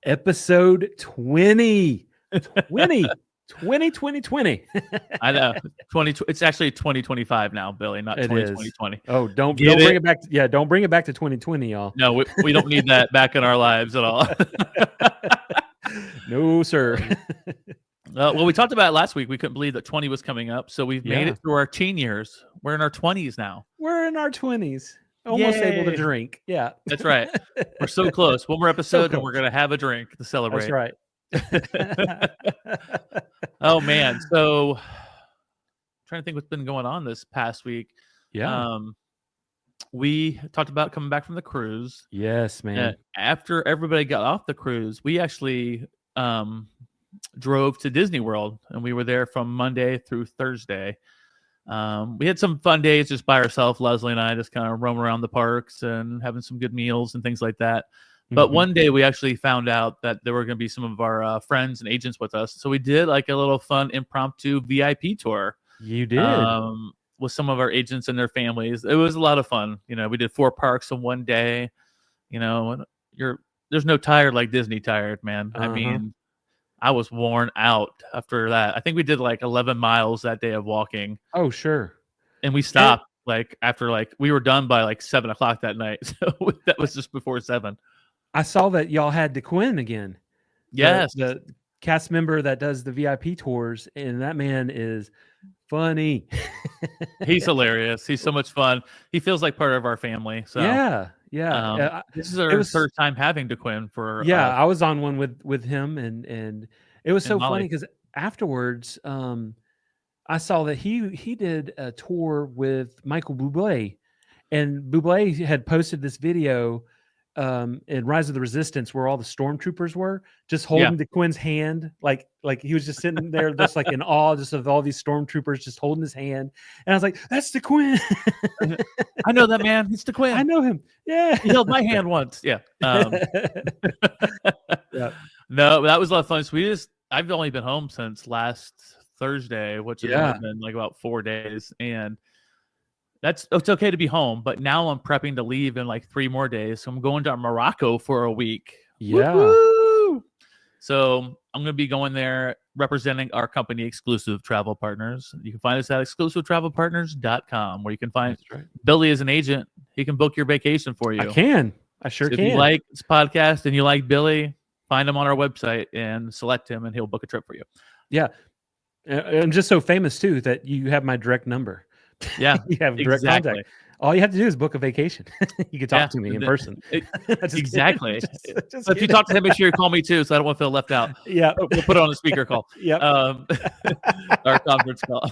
Episode 20. 20. I know. It's actually 2025 now, Billy, not It 2020. Oh, don't bring it back. Don't bring it back to 2020, y'all. No, we don't need that back in our lives at all. No, sir. Well, we talked about it last week. We couldn't believe that 20 was coming up. So we've made it through our teen years. We're in our 20s now. We're in our 20s. Almost able to drink. Yeah. That's right. We're so close. One more episode and we're going to have a drink to celebrate. That's right. Oh, man. So I'm trying to think what's been going on this past week. Yeah. We talked about coming back from the cruise. Yes, man. After everybody got off the cruise, we actually drove to Disney World, and we were there from Monday through Thursday. We had some fun days just by ourselves, Leslie and I, just kind of roaming around the parks and having some good meals and things like that. But one day we actually found out that there were going to be some of our friends and agents with us. So we did like a little fun impromptu VIP tour. You did. With some of our agents and their families. It was a lot of fun. You know, we did 4 parks in one day. You know, there's no tired like Disney tired, man. I mean, I was worn out after that. I think we did like 11 miles that day of walking. Oh, sure. And we stopped after we were done by 7:00 that night. So that was just before 7. I saw that y'all had DeQuinn again. Yes. The cast member that does the VIP tours, and that man is funny. He's hilarious. He's so much fun. He feels like part of our family. So yeah. This is our third time having DeQuinn for. I was on one with him, and it was so funny because afterwards, I saw that he did a tour with Michael Bublé, and Bublé had posted this video in Rise of the Resistance where all the stormtroopers were just holding DeQuinn's hand, like he was just sitting there just like in awe just of all these stormtroopers just holding his hand, and I was like, that's DeQuinn. I know that man. It's DeQuinn. I know him. Yeah, he held my hand once. Yeah. No, that was a lot of fun. So I've only been home since last Thursday, which has been like about 4 days, and it's okay to be home, but now I'm prepping to leave in 3 more days. So I'm going to Morocco for a week. Yeah. Woo-hoo! So I'm going to be going there representing our company, Exclusive Travel Partners. You can find us at exclusivetravelpartners.com, where you can find Billy as an agent. He can book your vacation for you. I sure can. If you like this podcast and you like Billy, find him on our website and select him, and he'll book a trip for you. Yeah. I'm just so famous, too, that you have my direct number. Yeah, you have direct contact. All you have to do is book a vacation. You can talk to me in person. Exactly. So if you talk to him, make sure you call me too, so I don't want to feel left out. Yeah, we'll put it on a speaker call. Yeah, our conference call.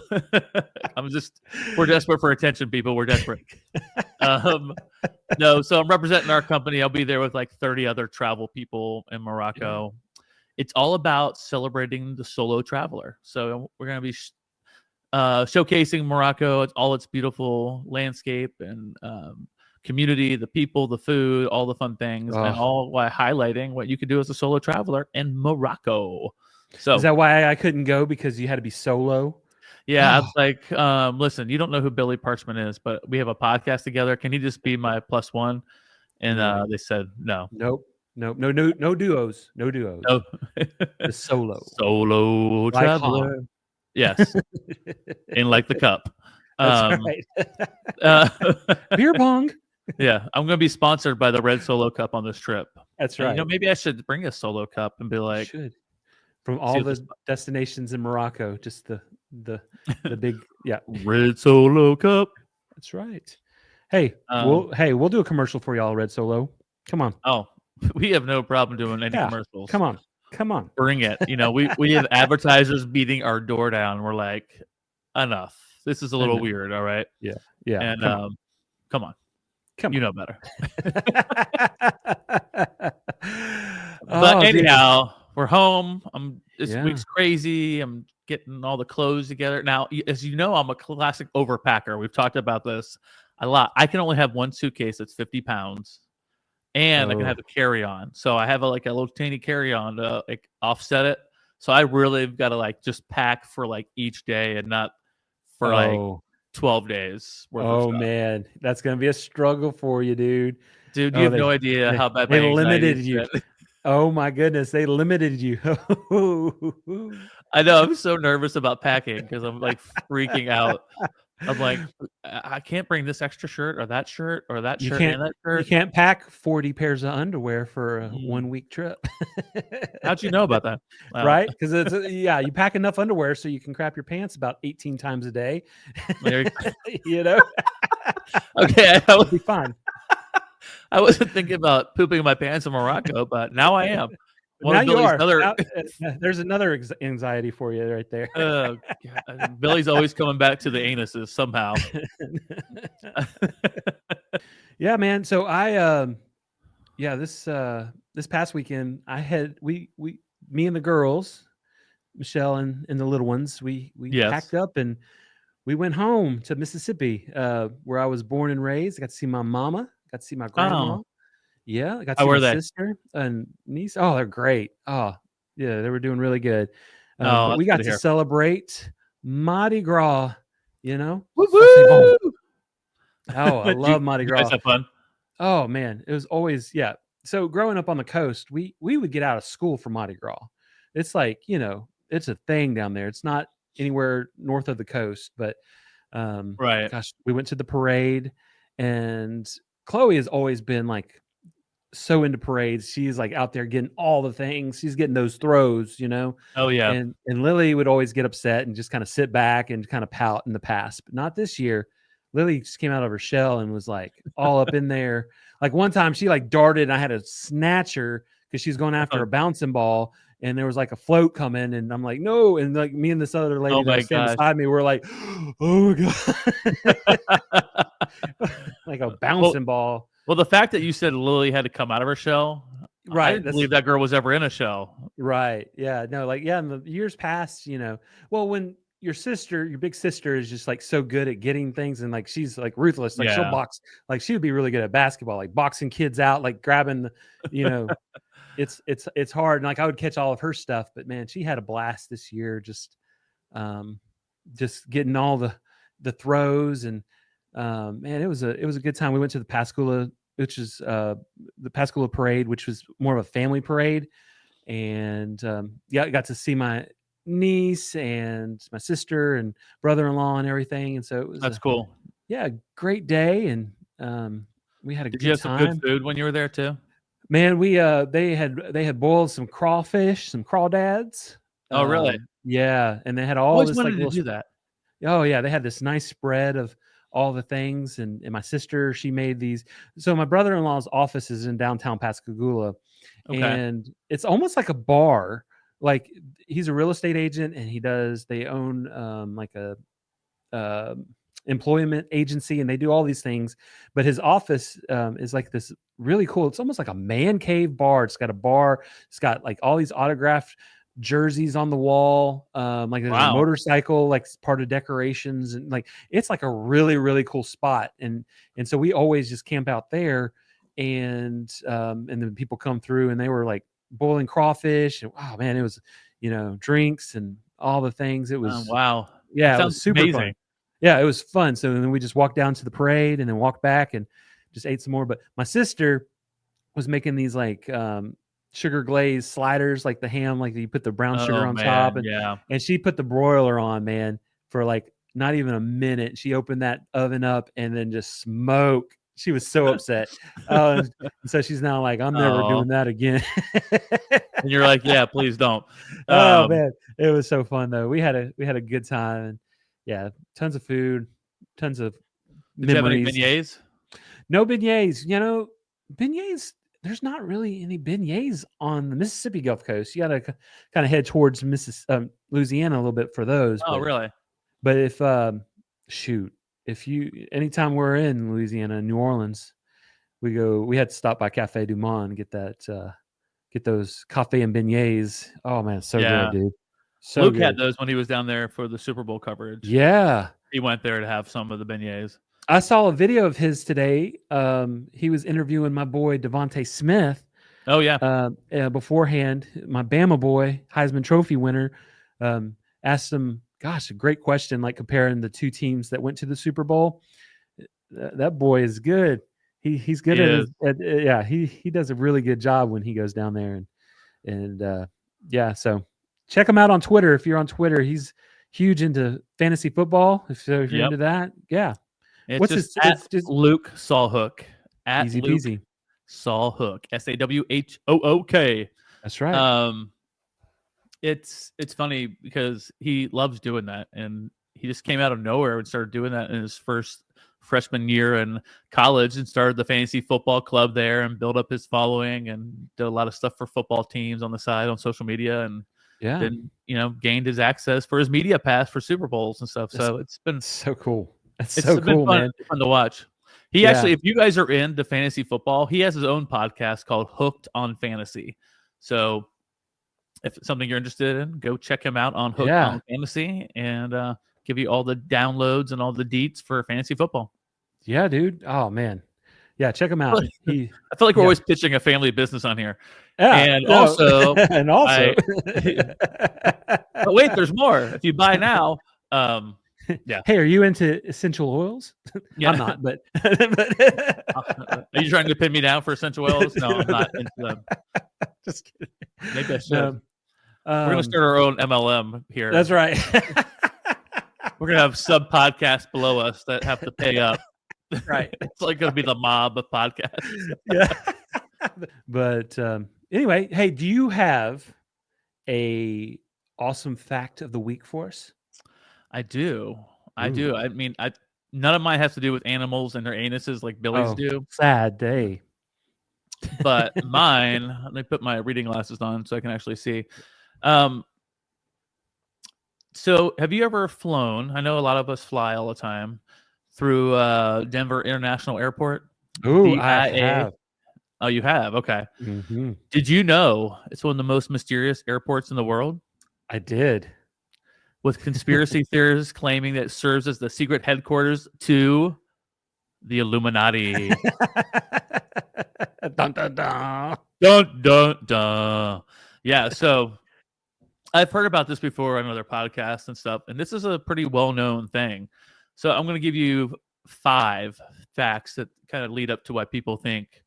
We're desperate for attention, people. We're desperate. No, so I'm representing our company. I'll be there with 30 other travel people in Morocco. It's all about celebrating the solo traveler. So we're going to be showcasing Morocco, all its beautiful landscape and community, the people, the food, all the fun things, and all while highlighting what you can do as a solo traveler in Morocco. So is that why I couldn't go, because you had to be solo? Yeah, I was like, listen, you don't know who Billy Parchman is, but we have a podcast together. Can he just be my +1? And they said no. Nope. No duos. No duos. No. The solo traveler. Yes. And like the cup. That's right. Beer pong. Yeah. I'm going to be sponsored by the Red Solo Cup on this trip. That's right. And, maybe I should bring a solo cup and be like. You should. From all the destinations in Morocco, just the big, Red Solo Cup. That's right. Hey, we'll do a commercial for y'all, Red Solo. Come on. Oh, we have no problem doing any commercials. Come on. Bring it. We have advertisers beating our door down. We're like, enough. This is a little weird. All right. Yeah. And come on. You know better. But anyhow, we're home. This week's crazy. I'm getting all the clothes together. Now, as you know, I'm a classic overpacker. We've talked about this a lot. I can only have one suitcase that's 50 pounds. And I can have a carry-on. So I have a little teeny carry-on to offset it. So I really have got to just pack for each day and not for 12 days. Oh man, that's going to be a struggle for you, dude. Dude, you have no idea how bad they limited you. Oh my goodness, they limited you. I know. I'm so nervous about packing because I'm like freaking out. I'm like, I can't bring this extra shirt or that shirt or that You shirt can't and that you shirt. can't pack 40 pairs of underwear for a Mm. 1-week trip. How'd you know about that? Right? 'Cause it's yeah, you pack enough underwear so you can crap your pants about 18 times a day. There- You know? okay, You'll be fine. I wasn't thinking about pooping in my pants in Morocco, but now I am. One Now of you Billy's are. other. Now, there's another anxiety for you right there. Oh, God. Billy's always coming back to the anuses somehow. Yeah, man. So yeah, this past weekend I had me and the girls, Michelle and the little ones, we Yes. packed up and we went home to Mississippi, where I was born and raised. I got to see my mama, got to see my grandma. Oh, Yeah, I got to how see my were they? sister and niece. Oh, they're great. Oh, yeah, they were doing really good. Oh, But that's we good got to to hear. Mardi Gras, Woo Saucy bon. woo! Oh, I Did you love Mardi you guys Gras. have fun? Oh man, it was always yeah. So growing up on the coast, we would get out of school for Mardi Gras. It's like, it's a thing down there. It's not anywhere north of the coast, but Right. gosh, we went to the parade and Chloe has always been like so into parades. She's like out there getting all the things. She's getting those throws. Oh, yeah. And Lily would always get upset and just kind of sit back and kind of pout in the past, but not this year. Lily just came out of her shell and was like all up in there. Like one time she like darted and I had to snatch her because she's going after a bouncing ball and there was like a float coming and I'm like, no. And like me and this other lady Oh that my was standing gosh. beside me were like, oh my God. Like a Well, bouncing ball. the fact that you said Lily had to come out of her shell, I Right. didn't believe that girl was ever in a shell. Right. Yeah. No, like, yeah, in the years past, well, when your big sister is just like so good at getting things and like she's like ruthless, like she'll Yeah. box, like she would be really good at basketball, like boxing kids out, like grabbing you know, it's hard. And like I would catch all of her stuff, but man, she had a blast this year, um just getting all the throws and man, it was a good time. We went to the Pascagoula, which is the Pascagoula parade, which was more of a family parade and yeah, I got to see my niece and my sister and brother-in-law and everything. And so it was That's a cool. great day, and we had a Did you good have some good time. food when you were there too? Man, they had boiled some crawfish, some crawdads. Oh, really? Yeah, and they had I all always this like wanted to little. do that. Oh yeah, they had this nice spread of all the things, and my sister she made these. So my brother-in-law's office is in downtown Pascagoula, Okay. and it's almost like a bar. Like he's a real estate agent, and they own like a uh, employment agency, and they do all these things. But his office is like this really cool. It's almost like a man cave bar. It's got a bar. It's got like all these autographed jerseys on the wall. Like there's a Wow. motorcycle, like part of decorations, and like it's like a really really cool spot. And so we always just camp out there, and then people come through, and they were like boiling crawfish, and wow, man, it was drinks and all the things. It was Wow. That yeah, it sounds was super fun. amazing. Yeah, it was fun. So then we just walked down to the parade and then walked back and just ate some more. But my sister was making these like sugar glazed sliders, like the ham, like you put the brown sugar Oh, on top, man, yeah. and she put the broiler on, man, for like not even a minute. She opened that oven up and then just smoke. She was so upset. And so she's now like, I'm never Oh, doing that again. and you're like, "Yeah, please don't." Oh Um, man, it was so fun though. We had a good time, and yeah, tons of food, tons of did you have any memories. beignets? No beignets. Beignets. There's not really any beignets on the Mississippi Gulf Coast. You got to kind of head towards Louisiana a little bit for those. Oh, But really? but if shoot, if you anytime we're in Louisiana, New Orleans, we had to stop by Cafe Du Monde and get those coffee and beignets. Oh man, so good, Yeah. dude. So Luke had good. those when he was down there for the Super Bowl coverage. Yeah. He went there to have some of the beignets. I saw a video of his today. He was interviewing my boy Devontae Smith. Oh, yeah. Beforehand, my Bama boy, Heisman Trophy winner, asked him, gosh, a great question, like comparing the two teams that went to the Super Bowl. That boy is good. He's good He at is. his yeah, he does a really good job when he goes down there. And And yeah, so check him out on Twitter. If you're on Twitter, he's huge into fantasy football. If you're into that, yeah. It's What's just his? at It's just Luke Sawhook. At easy Luke peasy. Sawhook. SAWHOOK. That's right. It's funny because he loves doing that, and he just came out of nowhere and started doing that in his first freshman year in college, and started the fantasy football club there, and built up his following, and did a lot of stuff for football teams on the side on social media, and then gained his access for his media pass for Super Bowls and stuff. So it's been so cool. It's it's so been cool, fun, man. fun to watch. He actually, if you guys are into fantasy football, he has his own podcast called Hooked on Fantasy. So if it's something you're interested in, go check him out on Hooked on Fantasy, and give you all the downloads and all the deets for fantasy football. Yeah, dude. Oh man. Yeah, check him out. I feel like we're always pitching a family business on here. Yeah, and also, but wait, there's more. If you buy now, yeah. Hey, are you into essential oils? Yeah. I'm not, but are you trying to pin me down for essential oils? No, I'm not into them. Just kidding. Maybe I should. We're gonna start our own MLM here. That's right. We're gonna have sub podcasts below us that have to pay up. Right. It's like gonna be the mob of podcasts. Yeah. But anyway, hey, do you have a awesome fact of the week for us? I do. I mean, none of mine has to do with animals and their anuses like Billy's do. Sad day. But mine, let me put my reading glasses on so I can actually see. So have you ever flown? I know a lot of us fly all the time through Denver International Airport. Oh, I have. Oh, you have? Okay. Mm-hmm. Did you know it's one of the most mysterious airports in the world? I did. With conspiracy theorists claiming that it serves as the secret headquarters to the Illuminati. Dun, dun, dun. Dun, dun, dun. Yeah, so I've heard about this before on other podcasts and stuff, and this is a pretty well-known thing. So I'm going to give you 5 facts that kind of lead up to why people think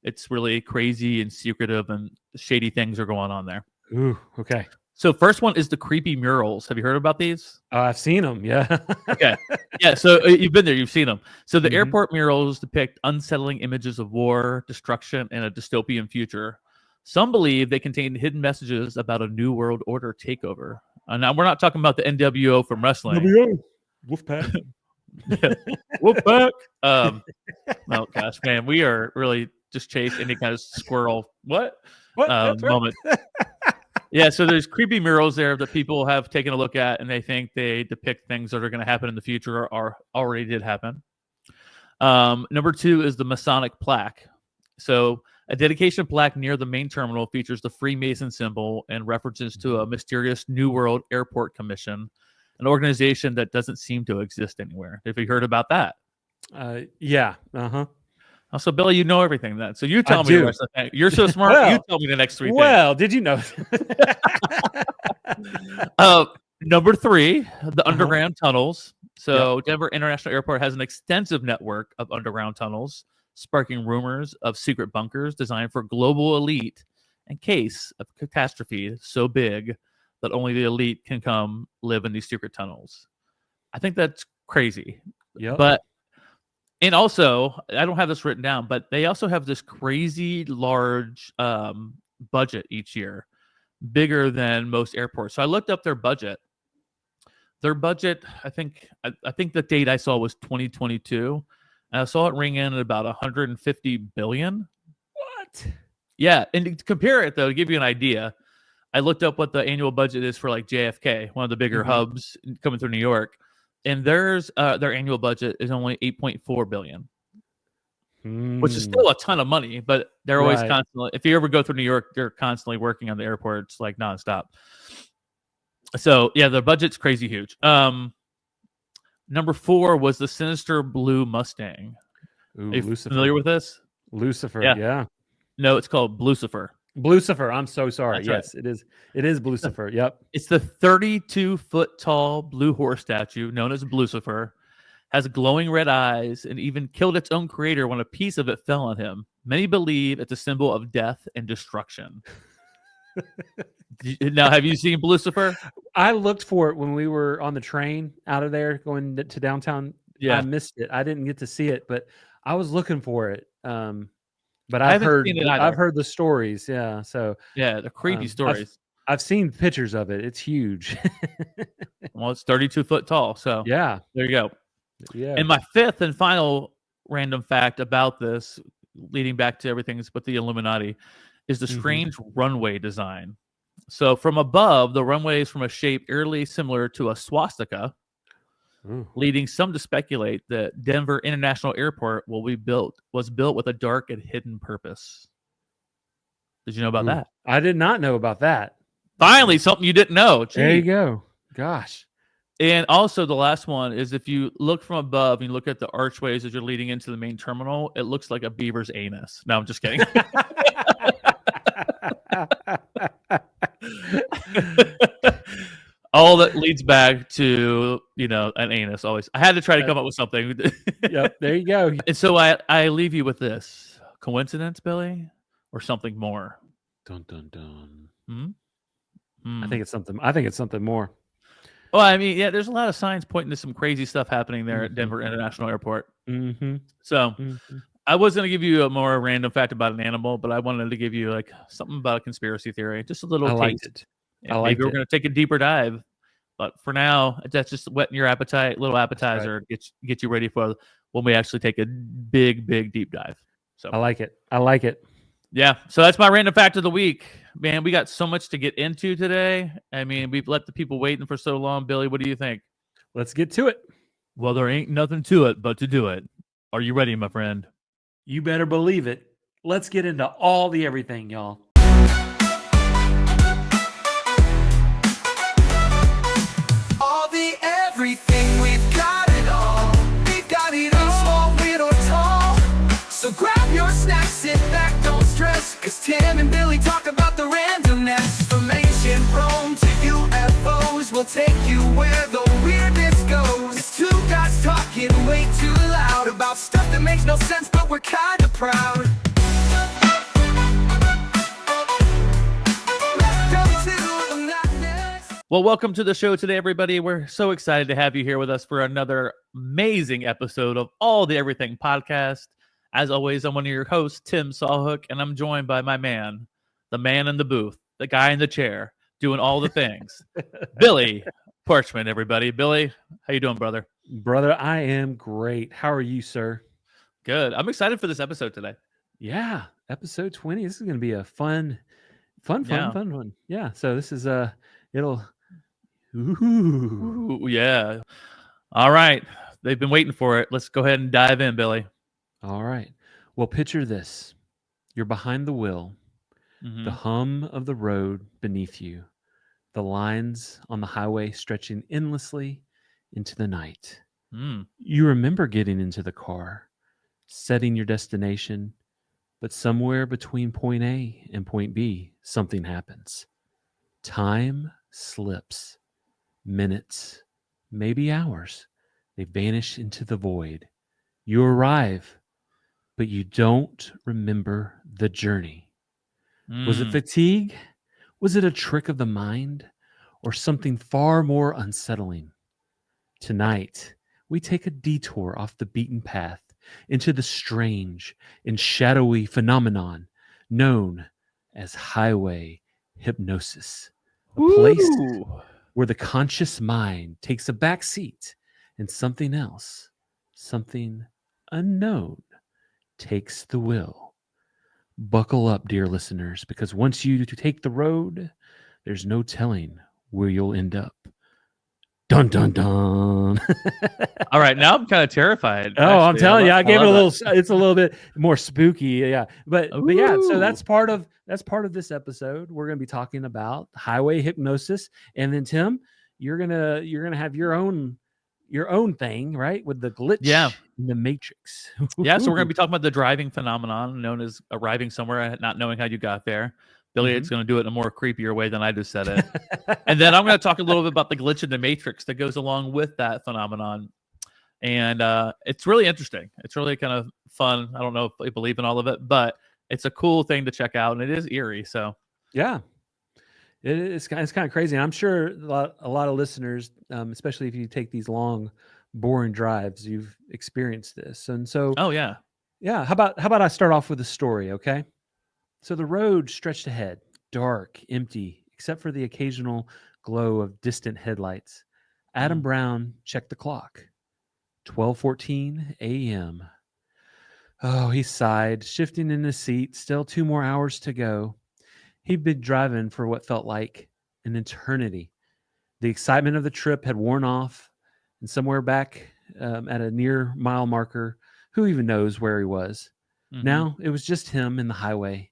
it's really crazy and secretive and shady things are going on there. Ooh, okay. So first one is the creepy murals. Have you heard about these? I've seen them. Yeah. Okay. Yeah. So you've been there. You've seen them. So the airport murals depict unsettling images of war, destruction, and a dystopian future. Some believe they contain hidden messages about a new world order takeover. Now we're not talking about the NWO from wrestling. NWO. Wolfpack. Wolfpack. Oh gosh, man, we are really just chasing any kind of squirrel. What? Moment. Yeah, so there's creepy murals there that people have taken a look at, and they think they depict things that are going to happen in the future or already did happen. Number 2 is the Masonic plaque. So a dedication plaque near the main terminal features the Freemason symbol and references to a mysterious New World Airport Commission, an organization that doesn't seem to exist anywhere. Have you heard about that? Yeah. Uh-huh. So, Billy, you know everything then. So you tell me the rest of the thing. You're so smart. Well, you tell me the next 3 things. Well, did you know? Number 3, the underground tunnels. So Denver International Airport has an extensive network of underground tunnels, sparking rumors of secret bunkers designed for global elite in case of catastrophe so big that only the elite can come live in these secret tunnels. I think that's crazy. Yeah. And also, I don't have this written down, but they also have this crazy large budget each year, bigger than most airports. So I looked up their budget. Their budget, I think the date I saw was 2022, and I saw it ring in at about 150 billion. What? Yeah, and to compare it though, to give you an idea, I looked up what the annual budget is for like JFK, one of the bigger hubs coming through New York. And their annual budget is only 8.4 billion, which is still a ton of money. But they're always constantly. If you ever go through New York, they're constantly working on the airports like nonstop. So yeah, their budget's crazy huge. Number 4 was the sinister blue Mustang. Ooh, Are you familiar with this? Lucifer. Yeah. No, it's called Blucifer. Blucifer. I'm so sorry. That's yes, right. it is. It is Blucifer. Yep. It's the 32-foot tall blue horse statue known as Blucifer. Has glowing red eyes and even killed its own creator when a piece of it fell on him. Many believe it's a symbol of death and destruction. Now, have you seen Lucifer? I looked for it when we were on the train out of there going to downtown. Yeah. I missed it. I didn't get to see it, but I was looking for it. But I I've haven't heard seen it either. the stories. Yeah. So Yeah, the creepy stories. I've seen pictures of it. It's huge. Well, it's 32 foot tall. So yeah, there you go. Yeah. And my fifth and final random fact about this, leading back to everything with the Illuminati, is the strange runway design. So from above, the runway is from a shape eerily similar to a swastika, leading some to speculate that Denver International Airport was built with a dark and hidden purpose. Did you know about that? I did not know about that. Finally, something you didn't know. Gee. There you go. Gosh. And also the last one is if you look from above and you look at the archways as you're leading into the main terminal, it looks like a beaver's anus. No, I'm just kidding. All that leads back to, an anus always. I had to try to come up with something. Yep, there you go. And so I leave you with this. Coincidence, Billy, or something more? Dun, dun, dun. I think it's something more. Well, I mean, yeah, there's a lot of signs pointing to some crazy stuff happening there at Denver International Airport. So I was going to give you a more random fact about an animal, but I wanted to give you like something about a conspiracy theory, just a little taste. Liked it. Maybe we're going to take a deeper dive, but for now, that's just whetting your appetite, little appetizer, get you ready for when we actually take a big, big deep dive. So I like it. Yeah, so that's my random fact of the week. Man, we got so much to get into today. I mean, we've let the people waiting for so long. Billy, what do you think? Let's get to it. Well, there ain't nothing to it but to do it. Are you ready, my friend? You better believe it. Let's get into all the everything, y'all. All the everything, we've got it all. We've got it all, small, weird, or tall. So grab your snacks, sit back, don't stress, cause Tim and Billy talk about the randomness. Information prone to UFOs will take you where the weirdness goes. It's two guys talking way too loud about stuff that makes no sense, but we're kinda proud. Well, welcome to the show today, everybody. We're so excited to have you here with us for another amazing episode of All the Everything podcast. As always, I'm one of your hosts, Tim Sawhook, and I'm joined by my man, the man in the booth, the guy in the chair, doing all the things, Billy Parchment, everybody. Billy, how you doing, brother? Brother, I am great. How are you, sir? Good. I'm excited for this episode today. Yeah, episode 20. This is going to be a fun one. Yeah, so this is Ooh, yeah. All right. They've been waiting for it. Let's go ahead and dive in, Billy. All right. Well, picture this. You're behind the wheel, the hum of the road beneath you, the lines on the highway stretching endlessly into the night. You remember getting into the car, setting your destination, but somewhere between point A and point B, something happens. Time slips. Minutes, maybe hours, they vanish into the void. You arrive, but you don't remember the journey. Was it fatigue? Was it a trick of the mind? Or something far more unsettling? Tonight, we take a detour off the beaten path into the strange and shadowy phenomenon known as Highway Hypnosis. A place where the conscious mind takes a back seat and something else, something unknown, takes the wheel. Buckle up, dear listeners, because once you take the road, there's no telling where you'll end up. Dun, dun, dun. All right, now I'm kind of terrified. Oh, actually. I'm telling you, I gave it a little, it's a little bit more spooky. Yeah. But yeah, so that's part of this episode. We're going to be talking about Highway Hypnosis. And then Tim, you're going to have your own thing, right? With the glitch in the Matrix. Yeah. So we're going to be talking about the driving phenomenon known as arriving somewhere and not knowing how you got there. Billy, it's going to do it in a more creepier way than I just said it. And then I'm going to talk a little bit about the glitch in the Matrix that goes along with that phenomenon. And it's really interesting. It's really kind of fun. I don't know if I believe in all of it, but it's a cool thing to check out. And it is eerie. So yeah. It's kind of crazy. And I'm sure a lot of listeners, especially if you take these long, boring drives, you've experienced this. And so, Oh yeah. yeah, how about I start off with a story, okay? So the road stretched ahead, dark, empty, except for the occasional glow of distant headlights. Adam Mm. Brown checked the clock. 12:14 a.m. Oh, he sighed, shifting in his seat. Still 2 more hours to go. He'd been driving for what felt like an eternity. The excitement of the trip had worn off, and somewhere back at a near mile marker, who even knows where he was? Mm-hmm. Now it was just him and the highway,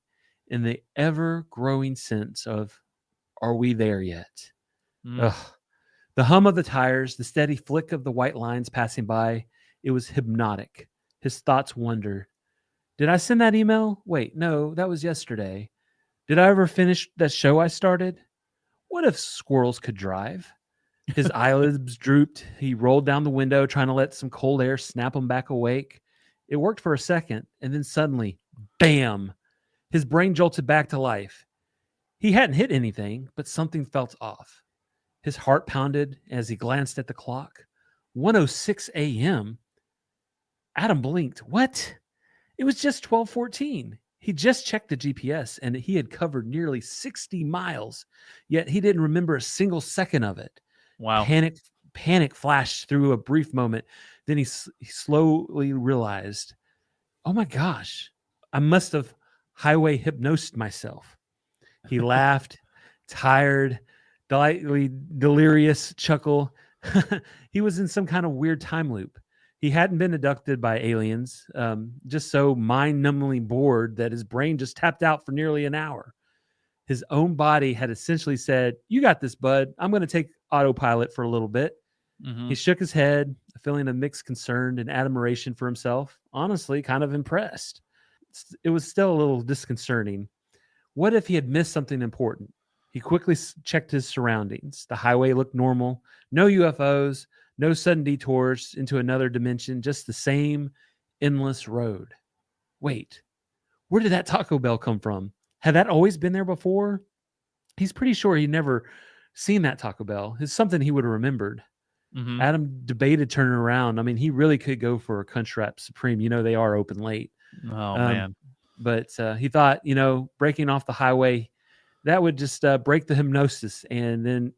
in the ever growing sense of, are we there yet? Mm. Ugh. The hum of the tires, the steady flick of the white lines passing by, it was hypnotic. His thoughts wandered. Did I send that email? Wait, no, that was yesterday. Did I ever finish that show I started? What if squirrels could drive? His eyelids drooped. He rolled down the window, trying to let some cold air snap him back awake. It worked for a second, and then suddenly, bam! His brain jolted back to life. He hadn't hit anything, but something felt off. His heart pounded as he glanced at the clock. 1:06 a.m. Adam blinked. What? It was just 12:14. He just checked the GPS and he had covered nearly 60 miles, yet he didn't remember a single second of it. Wow. Panic flashed through a brief moment. Then he slowly realized, oh my gosh, I must have highway hypnosed myself. He laughed, tired, delightfully delirious chuckle. He was in some kind of weird time loop. He hadn't been abducted by aliens, just so mind-numbingly bored that his brain just tapped out for nearly an hour. His own body had essentially said, you got this, bud. I'm going to take autopilot for a little bit. Mm-hmm. He shook his head, a feeling of mixed concern and admiration for himself. Honestly, kind of impressed. It was still a little disconcerting. What if he had missed something important? He quickly checked his surroundings. The highway looked normal. No UFOs, no sudden detours into another dimension, just the same endless road. Wait, where did that Taco Bell come from? Had that always been there before? He's pretty sure he'd never seen that Taco Bell. It's something he would have remembered. Mm-hmm. Adam debated turning around. I mean, he really could go for a Crunchwrap Supreme. You know, they are open late. Oh, man. But he thought, breaking off the highway, that would just break the hypnosis, and then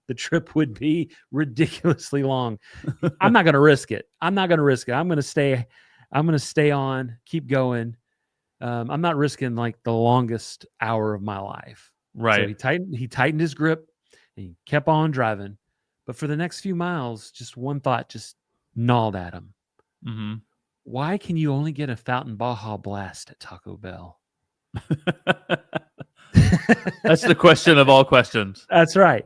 the trip would be ridiculously long. I'm not going to risk it. I'm going to stay on, keep going. I'm not risking like the longest hour of my life. Right. So he tightened his grip and he kept on driving. But for the next few miles, just one thought just gnawed at him. Mm-hmm. Why can you only get a Fountain Baja Blast at Taco Bell? That's the question of all questions. That's right.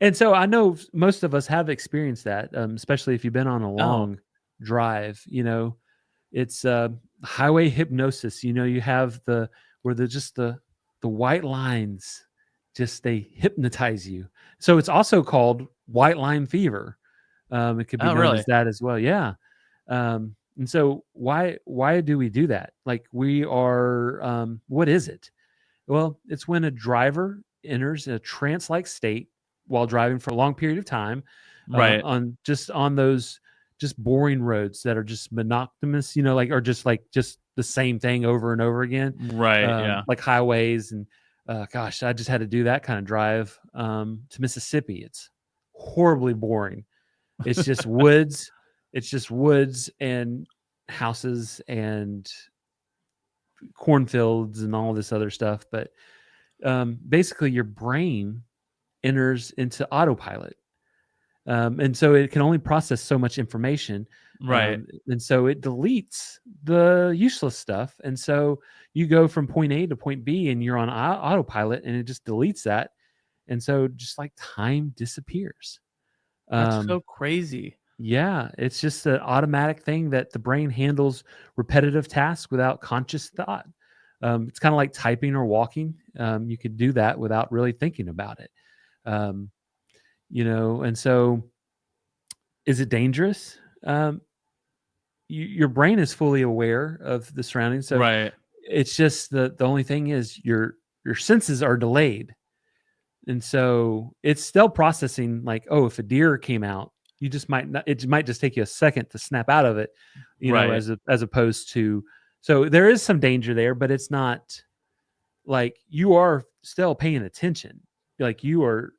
And so I know most of us have experienced that, especially if you've been on a long drive. It's highway hypnosis. You have the white lines, they hypnotize you. So it's also called white line fever. It could be known as that as well. Yeah. And so why do we do that? Like we are, what is it? Well, it's when a driver enters a trance-like state while driving for a long period of time, right? On those just boring roads that are just monotonous, or just the same thing over and over again, right? Yeah, like highways. And gosh, I just had to do that kind of drive to Mississippi. It's horribly boring. It's just woods. It's just woods and houses and cornfields and all this other stuff. But basically your brain enters into autopilot. And so it can only process so much information. Right. And so it deletes the useless stuff. And so you go from point A to point B and you're on autopilot and it just deletes that. And so just like time disappears. That's so crazy. Yeah, it's just an automatic thing that the brain handles repetitive tasks without conscious thought. It's kind of like typing or walking. You could do that without really thinking about it. And so is it dangerous? Your brain is fully aware of the surroundings. So right. It's just the only thing is your senses are delayed. And so it's still processing like, oh, if a deer came out, you just might not, it might just take you a second to snap out of it, as opposed to, so there is some danger there, but it's not like you are still paying attention. Like you're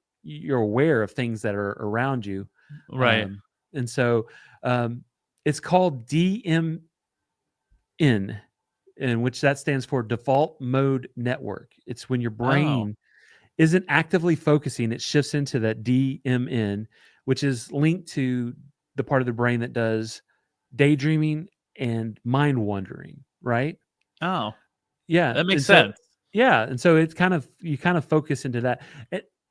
aware of things that are around you. Right. And so it's called DMN, in which that stands for default mode network. It's when your brain isn't actively focusing, it shifts into that DMN, which is linked to the part of the brain that does daydreaming and mind wandering, right? Oh, yeah, that makes sense. Yeah, and so it's you kind of focus into that.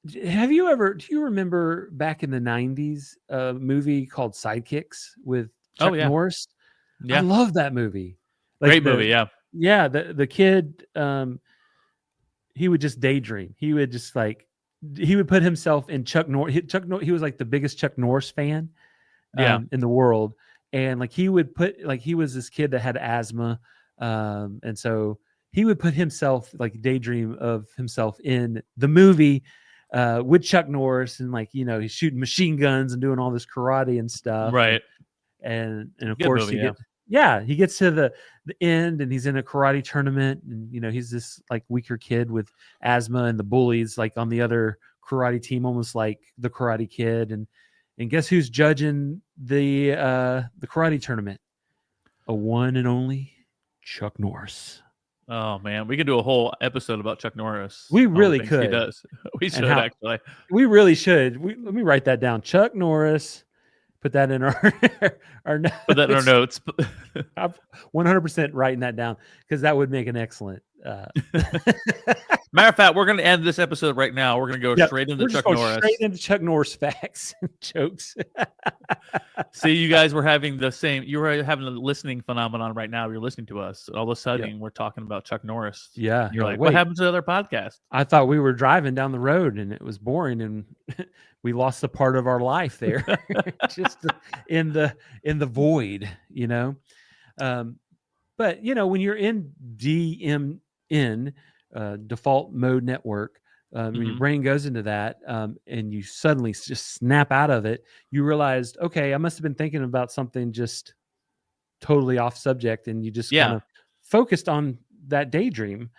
Do you remember back in the 90s a movie called Sidekicks with Chuck Norris? Yeah. I love that movie. Great movie, yeah. Yeah, the kid, he would just daydream. He would just he would put himself in Chuck Norris. He was like the biggest Chuck Norris fan in the world. And like he would he was this kid that had asthma. And so he would put himself, like daydream of himself in the movie with Chuck Norris, and he's shooting machine guns and doing all this karate and stuff. Right. And of course he gets to the end, and he's in a karate tournament, and he's this like weaker kid with asthma, and the bullies like on the other karate team almost like the Karate Kid, and guess who's judging the karate tournament? A one and only Chuck Norris. Oh man, we could do a whole episode about Chuck Norris. We really could. He does. We should actually. We really should. Let me write that down. Chuck Norris. Put that in our notes. Put that in our notes. I'm 100% writing that down because that would make an excellent. Matter of fact, we're going to end this episode right now. We're going to go straight into Chuck Norris. Straight into Chuck Norris facts and jokes. See, you guys were having the same. You were having a listening phenomenon right now. You're listening to us. All of a sudden, we're talking about Chuck Norris. Yeah, you're like, what happened to the other podcast? I thought we were driving down the road and it was boring, and we lost a part of our life there, just in the void, But when you're in DMN, default mode network, when your brain goes into that, and you suddenly just snap out of it, you realized, okay, I must have been thinking about something just totally off subject, and you just kind of focused on that daydream.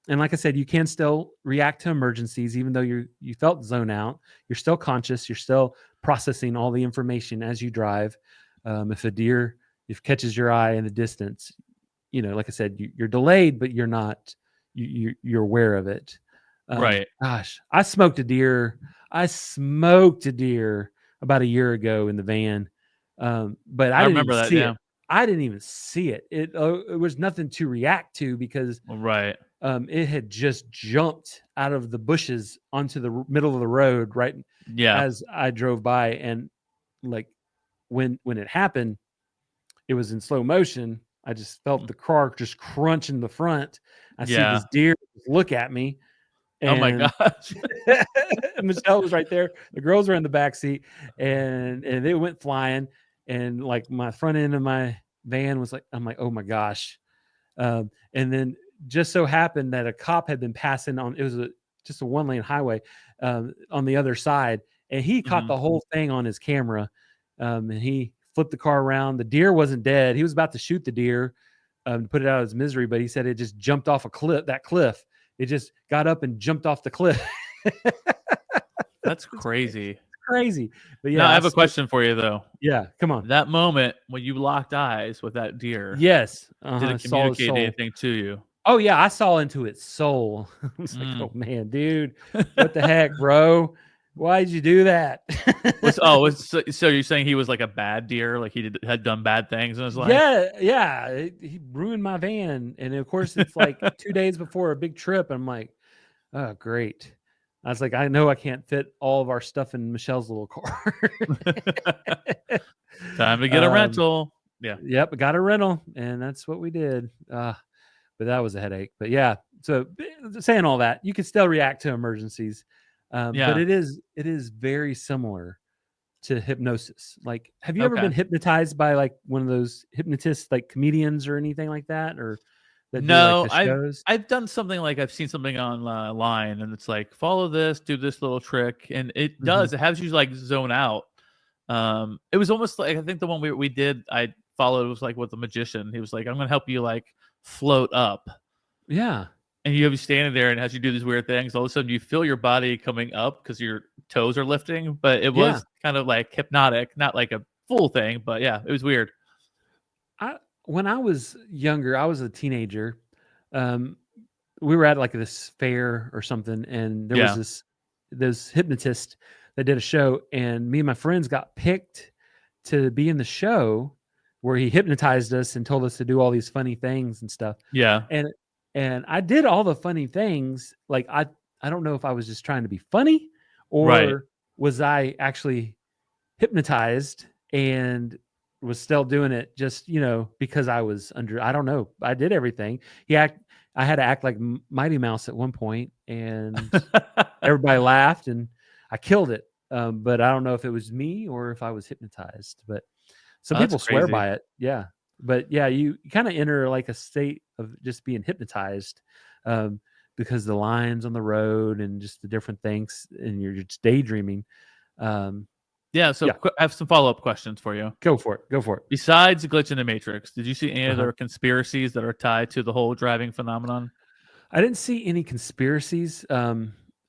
And like I said, you can still react to emergencies, even though you felt zone out. You're still conscious. You're still processing all the information as you drive. If a deer catches your eye in the distance, like I said, you're delayed, but you're not. You're aware of it. Right. Gosh, I smoked a deer about a year ago in the van, but I didn't remember that. See it. I didn't even see it. It was nothing to react to because it had just jumped out of the bushes onto the middle of the road as I drove by, and like when it happened, it was in slow motion. I just felt the car just crunch in the front. I see this deer look at me. Oh my gosh. Michelle was right there. The girls were in the back seat, and they went flying, and like my front end of my van was like, I'm like, oh my gosh. And then just so happened that a cop had been passing on. It was just a 1-lane highway on the other side, and he caught the whole thing on his camera. And he flipped the car around. The deer wasn't dead. He was about to shoot the deer to put it out of his misery, but he said it just jumped off that cliff. It just got up and jumped off the cliff. That's crazy. Crazy. But now, I have a question for you though. Yeah, come on. That moment when you locked eyes with that deer. Yes. Did it communicate anything to you? Oh yeah, I saw into its soul. I was like, oh man, dude, what the heck, bro? Why did you do that? So you're saying he was like a bad deer, like he had done bad things in his life? Yeah. He ruined my van, and of course it's like 2 days before a big trip. I'm like, oh great. I was like, I know I can't fit all of our stuff in Michelle's little car. Time to get a rental. Yeah. Yep, I got a rental, and that's what we did. But that was a headache. But yeah, so saying all that, you can still react to emergencies. But it is very similar to hypnosis. Like, have you ever been hypnotized by like one of those hypnotists, like comedians or anything like that? Or that do like No, the shows? I've done something like I've seen something online, and it's like follow this, do this little trick, and it Mhm. does. It has you like zone out. It was almost like I think the one we did I followed was like with the magician. He was like, "I'm gonna help you like float up," Yeah. and you have you standing there, and as you do these weird things, all of a sudden you feel your body coming up because your toes are lifting. But it Yeah. was kind of like hypnotic, not like a full thing, but yeah, it was weird. I when I was younger, I was a teenager. Um, we were at like this fair or something, and there was Yeah, this hypnotist that did a show, and me and my friends got picked to be in the show where he hypnotized us and told us to do all these funny things and stuff. yeah, And I did all the funny things. Like I don't know if I was just trying to be funny right. or was I actually hypnotized and was still doing it just, because I was under, I don't know. I did everything. I had to act like Mighty Mouse at one point, and everybody laughed and I killed it. But I don't know if it was me or if I was hypnotized, but some Oh, that's people swear crazy. by it. Yeah. But yeah, you kind of enter like a state of just being hypnotized, um, because the lines on the road and just the different things, and you're just daydreaming. Um, Yeah, so yeah, I have some follow-up questions for you. go for it. Go for it. Besides the glitch in the Matrix, did you see any Uh-huh. other conspiracies that are tied to the whole driving phenomenon? I didn't see any conspiracies,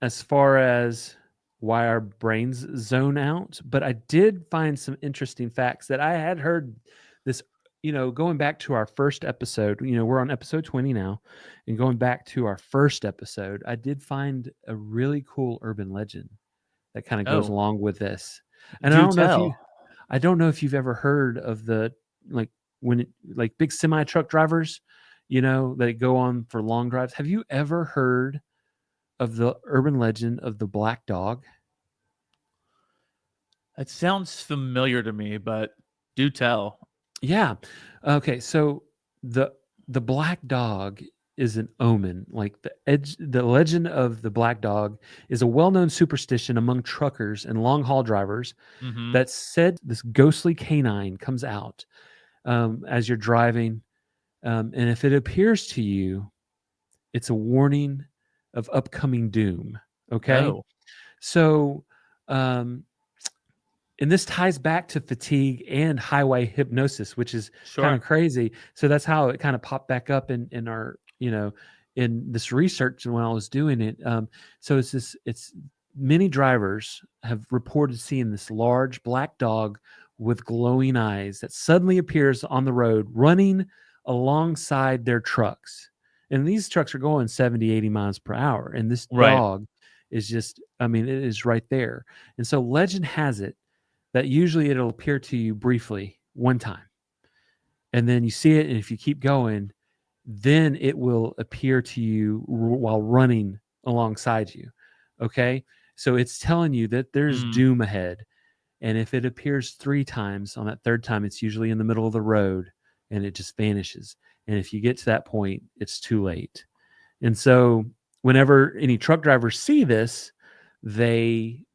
as far as why our brains zone out, but I did find some interesting facts that I had heard this, going back to our first episode. We're on episode 20 now, and going back to our first episode, I did find a really cool urban legend that kind of goes Oh, along with this. And do tell. I don't know if you've ever heard of like like big semi truck drivers, that go on for long drives. Have you ever heard of the urban legend of the black dog? It sounds familiar to me, but do tell. Yeah. Okay. So the the black dog is an omen. Like the legend of the black dog is a well-known superstition among truckers and long-haul drivers Mhm. that said this ghostly canine comes out, as you're driving, and if it appears to you, it's a warning of upcoming doom. Okay. Oh, So, um, and this ties back to fatigue and highway hypnosis, which is kind sure. of crazy. So that's how it kind of popped back up in our, in this research when I was doing it. So it's many drivers have reported seeing this large black dog with glowing eyes that suddenly appears on the road running alongside their trucks. And these trucks are going 70, 80 miles per hour. And this Right. dog is just, I mean, it is right there. And so legend has it that usually it'll appear to you briefly one time, and then you see it, and if you keep going, then it will appear to you while running alongside you. Okay, so it's telling you that there's Mm, doom ahead, and if it appears 3 times, on that third time it's usually in the middle of the road and it just vanishes, and if you get to that point, it's too late. And so whenever any truck drivers see this, they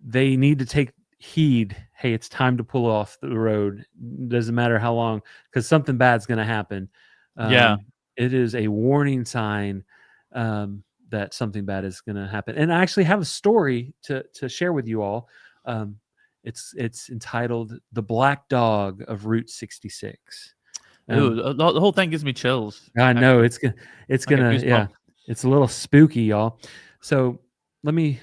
they need to take heed. Hey, it's time to pull off the road. Doesn't matter how long, because something bad's going to happen. yeah. It is a warning sign, that something bad is going to happen. And I actually have a story to share with you all. Um, it's entitled "The Black Dog of Route 66." Ooh, Um, the whole thing gives me chills, I know actually. it's I get gonna, yeah, goosebumps. it's a little spooky, y'all. So let me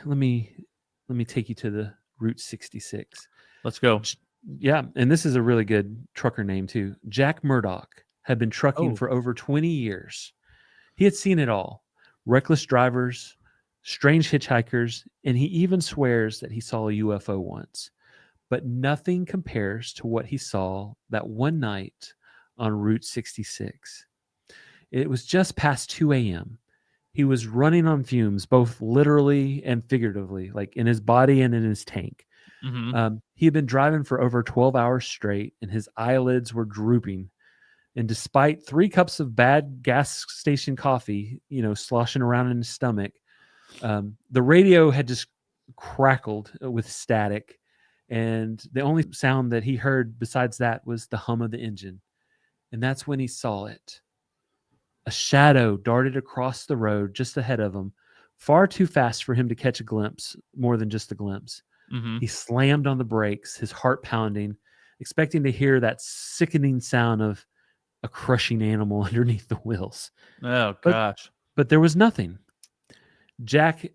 take you to the Route 66. Let's go. Yeah, and this is a really good trucker name too. Jack Murdoch had been trucking Oh, for over 20 years. He had seen it all: reckless drivers, strange hitchhikers, and he even swears that he saw a UFO once. But nothing compares to what he saw that one night on Route 66. It was just past 2 a.m. He was running on fumes, both literally and figuratively, like in his body and in his tank. mhm. He had been driving for over 12 hours straight, and his eyelids were drooping. And despite 3 cups of bad gas station coffee, sloshing around in his stomach, the radio had just crackled with static. And the only sound that he heard besides that was the hum of the engine. And that's when he saw it. A shadow darted across the road just ahead of him, far too fast for him to catch a glimpse, more than just a glimpse. Mm-hmm. He slammed on the brakes, his heart pounding, expecting to hear that sickening sound of a crushing animal underneath the wheels. Oh, gosh. But there was nothing. Jack,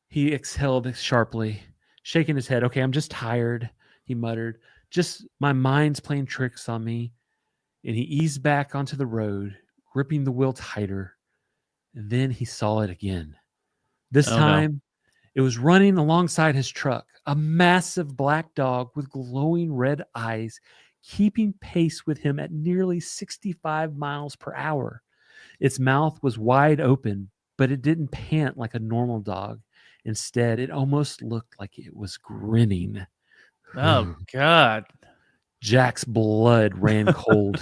he exhaled sharply, shaking his head. Okay, I'm just tired, he muttered. Just my mind's playing tricks on me. And he eased back onto the road, gripping the wheel tighter. And then he saw it again. This time, it was running alongside his truck, a massive black dog with glowing red eyes, keeping pace with him at nearly 65 miles per hour. Its mouth was wide open, but it didn't pant like a normal dog. Instead, it almost looked like it was grinning. Oh, God. Jack's blood ran cold.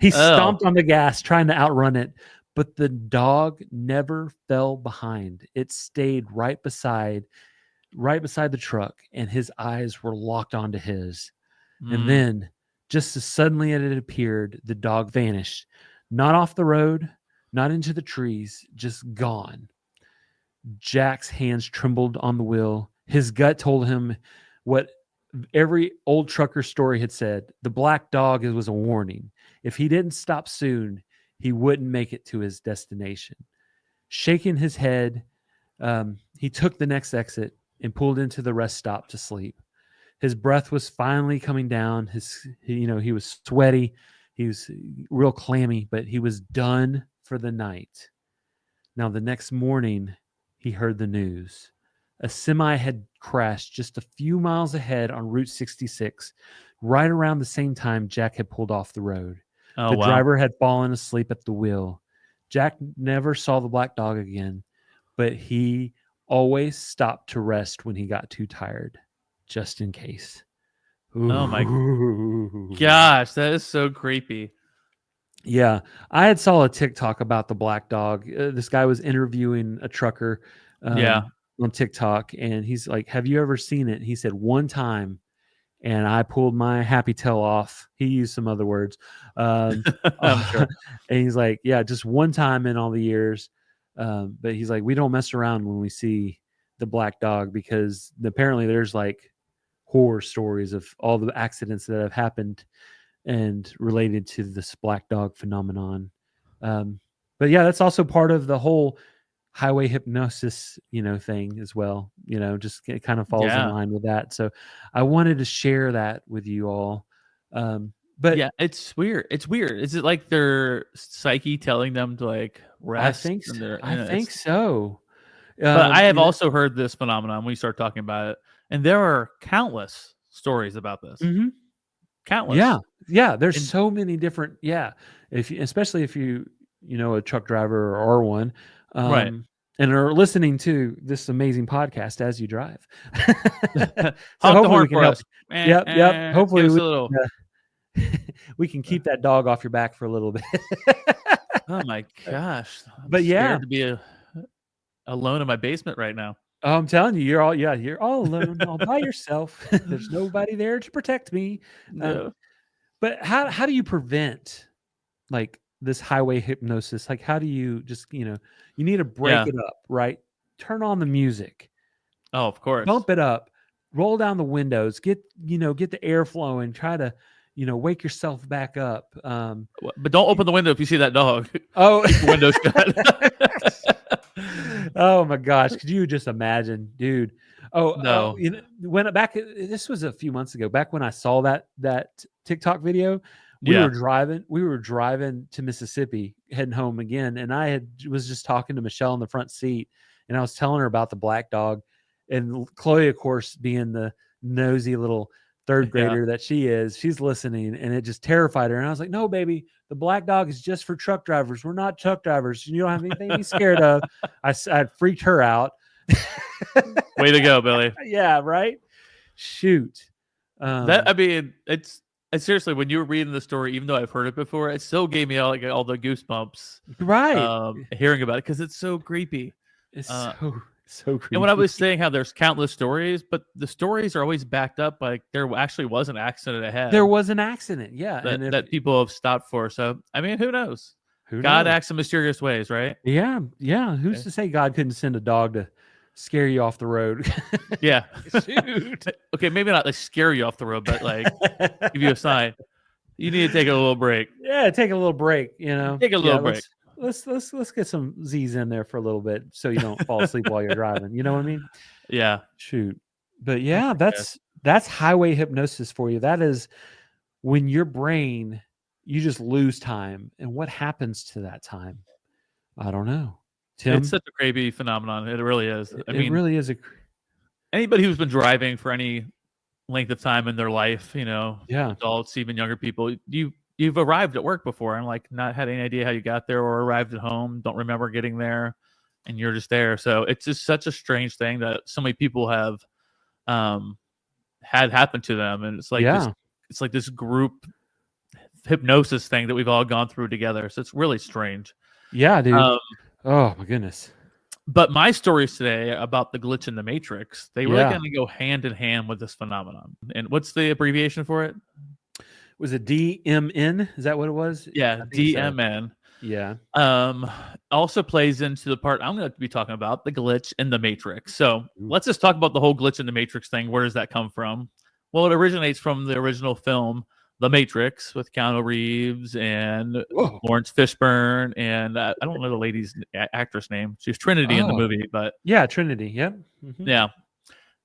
He stomped on the gas, trying to outrun it, but the dog never fell behind. It stayed right beside the truck, and his eyes were locked onto his. And then, just as suddenly as it appeared, the dog vanished. Not off the road, not into the trees, just gone. Jack's hands trembled on the wheel. His gut told him what every old trucker story had said. The black dog was a warning. If he didn't stop soon, he wouldn't make it to his destination. Shaking his head, he took the next exit and pulled into the rest stop to sleep. His breath was finally coming down. He was sweaty. He was real clammy, but he was done for the night. Now, the next morning, he heard the news. A semi had crashed just a few miles ahead on Route 66, right around the same time Jack had pulled off the road. The driver had fallen asleep at the wheel. Jack never saw the black dog again, but he always stopped to rest when he got too tired, just in case. Ooh. Oh, my gosh. That is so creepy. Yeah. I had saw a TikTok about the black dog. This guy was interviewing a trucker on TikTok, and he's like, have you ever seen it? He said, one time, and I pulled my happy tail off. He used some other words. I'm sure. And he's like, yeah, just one time in all the years. But he's like, we don't mess around when we see the black dog, because apparently there's like horror stories of all the accidents that have happened and related to this black dog phenomenon. But yeah, that's also part of the whole highway hypnosis, thing as well. Just it kind of falls in line with that. So I wanted to share that with you all. But yeah, it's weird. Is it like their psyche telling them to like rest? I think so. But I have also heard this phenomenon when we start talking about it, and there are countless stories about this. Mm-hmm. Countless. Yeah. There's so many different. Yeah, especially if you a truck driver or are one, right, and are listening to this amazing podcast as you drive. So hopefully we can help. Yep. Hopefully we can keep that dog off your back for a little bit. Oh my gosh! I'm scared to be alone in my basement right now. Oh, I'm telling you, you're all alone, all by yourself. There's nobody there to protect me. No. But how do you prevent like this highway hypnosis? Like, how do you just, you need to break it up, right? Turn on the music. Oh, of course. Bump it up, roll down the windows, get the air flowing, try to, wake yourself back up. But don't open the window if you see that dog. Oh, keep the window shut. Oh my gosh, could you just imagine, dude? Oh no. This was a few months ago, back when I saw that TikTok video. We were driving to Mississippi, heading home again, and I was just talking to Michelle in the front seat, and I was telling her about the black dog, and Chloe, of course, being the nosy little third grader that she is, she's listening, and it just terrified her. And I was like, no, baby, the black dog is just for truck drivers. We're not truck drivers. You don't have anything to be scared of. I freaked her out. Way to go, Billy. Yeah, right? Shoot. It's seriously, when you were reading the story, even though I've heard it before, it still gave me all the goosebumps. Right. Hearing about it, because it's so creepy. It's So creepy. And when I was saying how there's countless stories, but the stories are always backed up by there actually was an accident ahead. There was an accident, yeah, that people have stopped for. So I mean, who knows? God acts in mysterious ways, right? Yeah, yeah. Who's to say God couldn't send a dog to scare you off the road? Yeah. Shoot. Okay, maybe not like scare you off the road, but like give you a sign. You need to take a little break. Yeah, take a little break. You know, take a little break. Let's get some Z's in there for a little bit, so you don't fall asleep while you're driving. You know what I mean? Yeah. Shoot. But yeah, that's highway hypnosis for you. That is when your brain, you just lose time, and what happens to that time? I don't know. Tim, It's such a crazy phenomenon. It really is. I mean, it really is anybody who's been driving for any length of time in their life, you know, adults, even younger people, you've arrived at work before and like not had any idea how you got there, or arrived at home, don't remember getting there, and you're just there. So it's just such a strange thing that so many people have had happen to them, and it's like this group hypnosis thing that we've all gone through together. So it's really strange. Yeah, dude. Oh my goodness. But my stories today about the glitch in the Matrix, they really kind of go hand in hand with this phenomenon. And what's the abbreviation for it? Was it DMN? Is that what it was? Yeah, DMN. So. Yeah. Also plays into the part I'm going to be talking about, the glitch in the Matrix. So let's just talk about the whole glitch in the Matrix thing. Where does that come from? Well, it originates from the original film, The Matrix, with Keanu Reeves and Lawrence Fishburne, and I don't know the lady's actress name. She's Trinity in the movie, but yeah, Trinity. Yep. Mm-hmm. Yeah.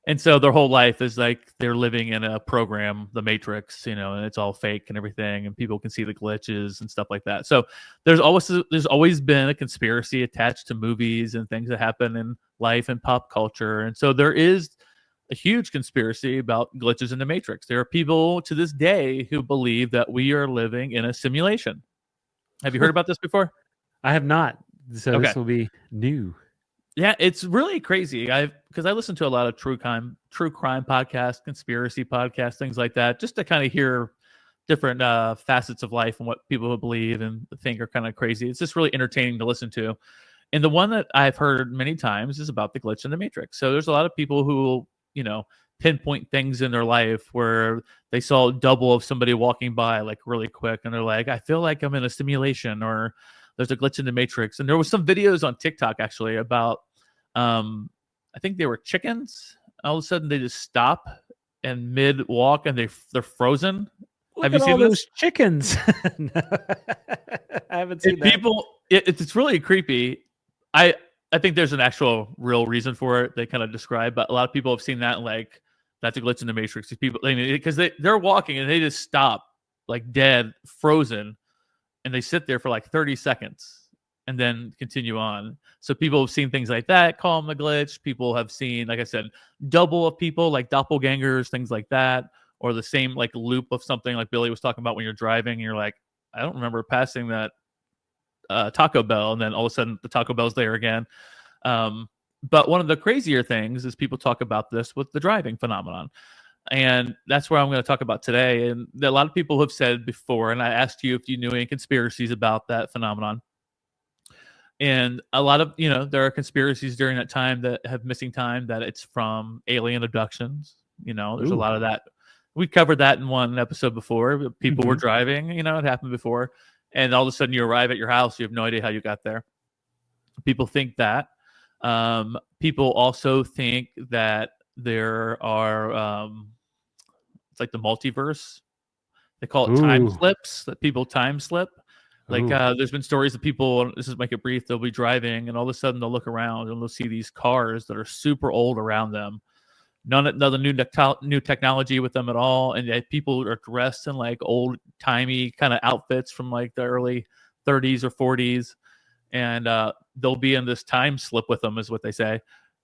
And so their whole life is like they're living in a program, The Matrix, you know, and it's all fake and everything, and people can see the glitches and stuff like that. So there's always been a conspiracy attached to movies and things that happen in life and pop culture, and so there is a huge conspiracy about glitches in the Matrix. There are people to this day who believe that we are living in a simulation. Have you heard about this before? I have not. So this will be new. Yeah, it's really crazy. Because I listen to a lot of true crime podcasts, conspiracy podcasts, things like that, just to kind of hear different facets of life and what people believe and think are kind of crazy. It's just really entertaining to listen to. And the one that I've heard many times is about the glitch in the Matrix. So there's a lot of people who, you know, pinpoint things in their life where they saw double of somebody walking by like really quick, and they're like, I feel like I'm in a simulation, or there's a glitch in the Matrix. And there was some videos on TikTok actually about I think they were chickens. All of a sudden they just stop and mid walk and they're frozen. Have you seen those chickens? No, I haven't seen that. People, it's really creepy. I think there's an actual real reason for it. They kind of describe, but a lot of people have seen that and like, that's a glitch in the Matrix. These people, because they're walking and they just stop like dead, frozen, and they sit there for like 30 seconds and then continue on. So people have seen things like that, call them a glitch. People have seen, like I said, double of people, like doppelgangers, things like that, or the same like loop of something like Billy was talking about when you're driving and you're like, I don't remember passing that Taco Bell, and then all of a sudden the Taco Bell's there again. But one of the crazier things is people talk about this with the driving phenomenon. And that's where I'm going to talk about today. And a lot of people have said before, and I asked you if you knew any conspiracies about that phenomenon. And a lot of, there are conspiracies during that time that have missing time, that it's from alien abductions. There's a lot of that. We covered that in one episode before. People were driving, it happened before. And all of a sudden you arrive at your house. You have no idea how you got there. People think that. People also think that there are, it's like the multiverse. They call it time slips, that people time slip. Like there's been stories of people, this is make it brief, they'll be driving and all of a sudden they'll look around and they'll see these cars that are super old around them. None of the new technology with them at all. And yet people are dressed in like old timey kind of outfits from like the early 30s or 40s. And they'll be in this time slip with them, is what they say.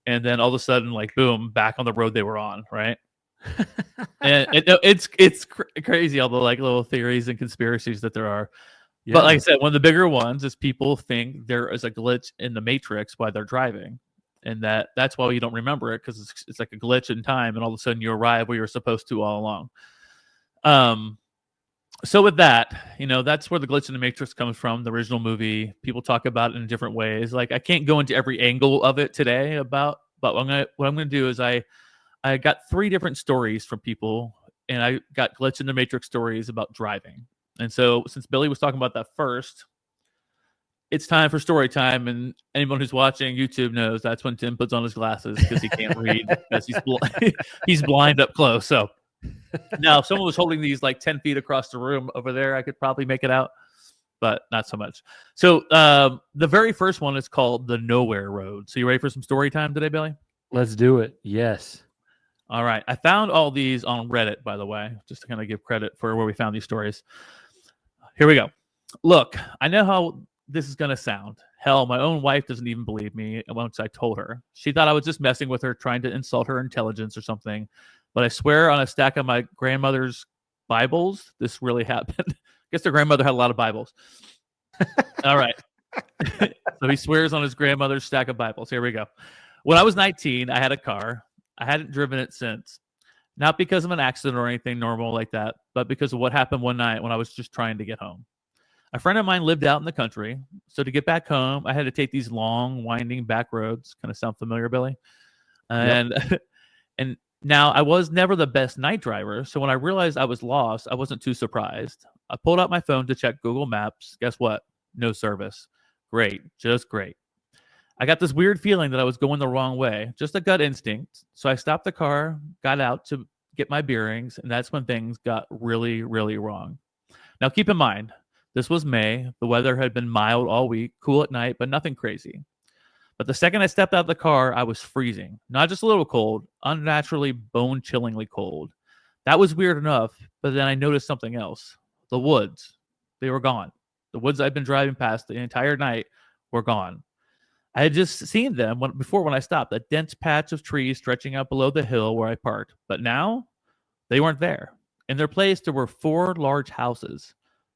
And then all of a sudden, like, boom, back on the road they were on, right? And it's crazy, all the like little theories and conspiracies that there are. Yeah. But like I said, one of the bigger ones is people think there is a glitch in the Matrix while they're driving. And that's why you don't remember it, because it's like a glitch in time, and all of a sudden you arrive where you're supposed to all along. So with that, that's where the glitch in the Matrix comes from, the original movie. People talk about it in different ways. Like, I can't go into every angle of it today about But what I'm gonna do is I got 3 different stories from people, and I got Glitch in the Matrix stories about driving. And so since Billy was talking about that first, it's time for story time. And anyone who's watching YouTube knows that's when Tim puts on his glasses because he can't read because he's blind up close. So now if someone was holding these like 10 feet across the room over there, I could probably make it out, but not so much. So the very first one is called The Nowhere Road. So you ready for some story time today, Billy? Let's do it. Yes. All right. I found all these on Reddit, by the way, just to kind of give credit for where we found these stories. Here we go. Look, I know how this is going to sound. Hell, my own wife doesn't even believe me once I told her. She thought I was just messing with her, trying to insult her intelligence or something. But I swear on a stack of my grandmother's Bibles, this really happened. I guess their grandmother had a lot of Bibles. All right. So he swears on his grandmother's stack of Bibles. Here we go. When I was 19, I had a car. I hadn't driven it since. Not because of an accident or anything normal like that, but because of what happened one night when I was just trying to get home. A friend of mine lived out in the country, so to get back home, I had to take these long, winding back roads. Kind of sound familiar, Billy? And yep. And now I was never the best night driver, so when I realized I was lost, I wasn't too surprised. I pulled out my phone to check Google Maps. Guess what? No service. Great, just great. I got this weird feeling that I was going the wrong way, just a gut instinct. So I stopped the car, got out to get my bearings, and that's when things got really, really wrong. Now, keep in mind, this was May. The weather had been mild all week, cool at night, but nothing crazy. But the second I stepped out of the car, I was freezing. Not just a little cold, unnaturally bone-chillingly cold. That was weird enough, but then I noticed something else. The woods. They were gone. The woods I'd been driving past the entire night were gone. I had just seen them before when I stopped, a dense patch of trees stretching out below the hill where I parked. But now, they weren't there. In their place, there were 4 large houses.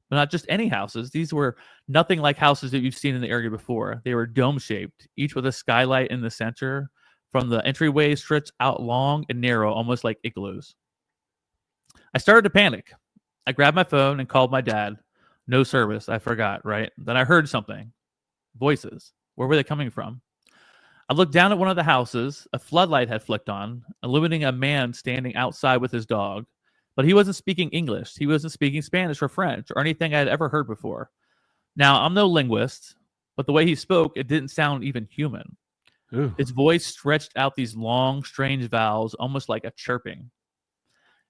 But not just any houses. These were nothing like houses that you've seen in the area before. They were dome-shaped, each with a skylight in the center. From the entryway stretched out long and narrow, almost like igloos. I started to panic. I grabbed my phone and called my dad. No service. I forgot, right? Then I heard something. Voices. Where were they coming from? I looked down at one of the houses. A floodlight had flicked on, illuminating a man standing outside with his dog. But he wasn't speaking English. He wasn't speaking Spanish or French or anything I had ever heard before. Now, I'm no linguist, but the way he spoke, it didn't sound even human. Ooh. His voice stretched out these long, strange vowels, almost like a chirping.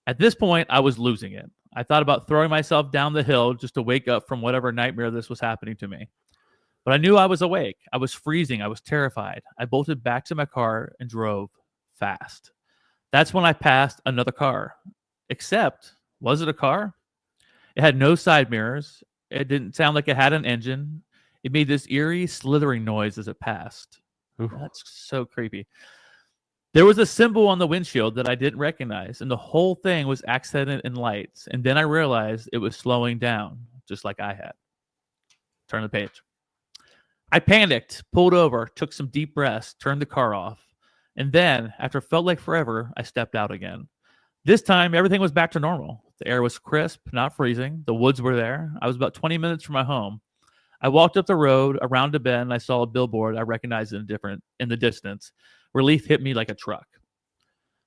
At this point, I was losing it. I thought about throwing myself down the hill just to wake up from whatever nightmare this was happening to me. But I knew I was awake. I was freezing. I was terrified. I bolted back to my car and drove fast. That's when I passed another car. Except, was it a car? It had no side mirrors. It didn't sound like it had an engine. It made this eerie slithering noise as it passed. Oof. That's so creepy. There was a symbol on the windshield that I didn't recognize, and the whole thing was accented in lights. And then I realized it was slowing down, just like I had. Turn the page. I panicked, pulled over, took some deep breaths, turned the car off. And then, after it felt like forever, I stepped out again. This time, everything was back to normal. The air was crisp, not freezing. The woods were there. I was about 20 minutes from my home. I walked up the road, around a bend, and I saw a billboard I recognized in the distance. Relief hit me like a truck.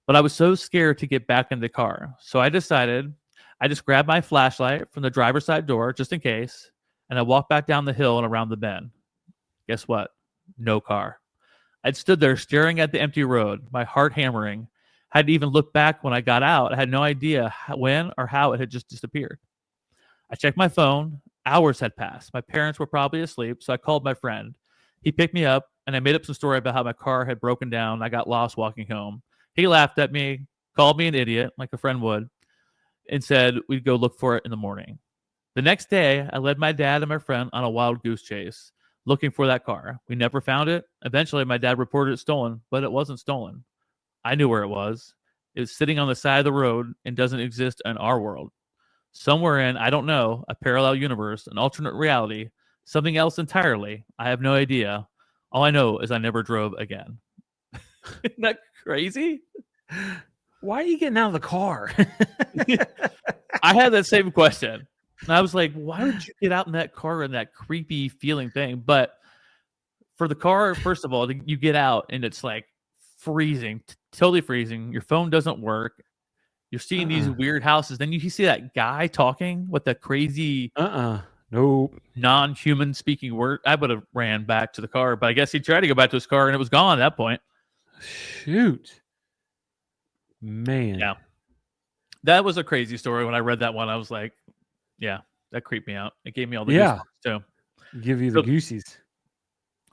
But I was so scared to get back in the car. So I decided I just grabbed my flashlight from the driver's side door, just in case, and I walked back down the hill and around the bend. Guess what? No car. I'd stood there staring at the empty road, my heart hammering. I hadn't even looked back when I got out. I had no idea when or how it had just disappeared. I checked my phone. Hours had passed. My parents were probably asleep, so I called my friend. He picked me up, and I made up some story about how my car had broken down. I got lost walking home. He laughed at me, called me an idiot, like a friend would, and said we'd go look for it in the morning. The next day, I led my dad and my friend on a wild goose chase, looking for that car. We never found it. Eventually, my dad reported it stolen, but it wasn't stolen. I knew where it was. It was sitting on the side of the road and doesn't exist in our world. Somewhere in, I don't know, a parallel universe, an alternate reality, something else entirely. I have no idea. All I know is I never drove again. Isn't that crazy? Why are you getting out of the car? I had that same question. And I was like, why would you get out in that car in that creepy feeling thing? But for the car, first of all, you get out and it's like freezing, totally freezing. Your phone doesn't work. You're seeing these weird houses. Then you see that guy talking with that crazy nope, non-human speaking word. I would have ran back to the car, but I guess he tried to go back to his car and it was gone at that point. Shoot. Man. Yeah. That was a crazy story. When I read that one, I was like, yeah, that creeped me out. It gave me all the goosebumps too. Give you the goosies.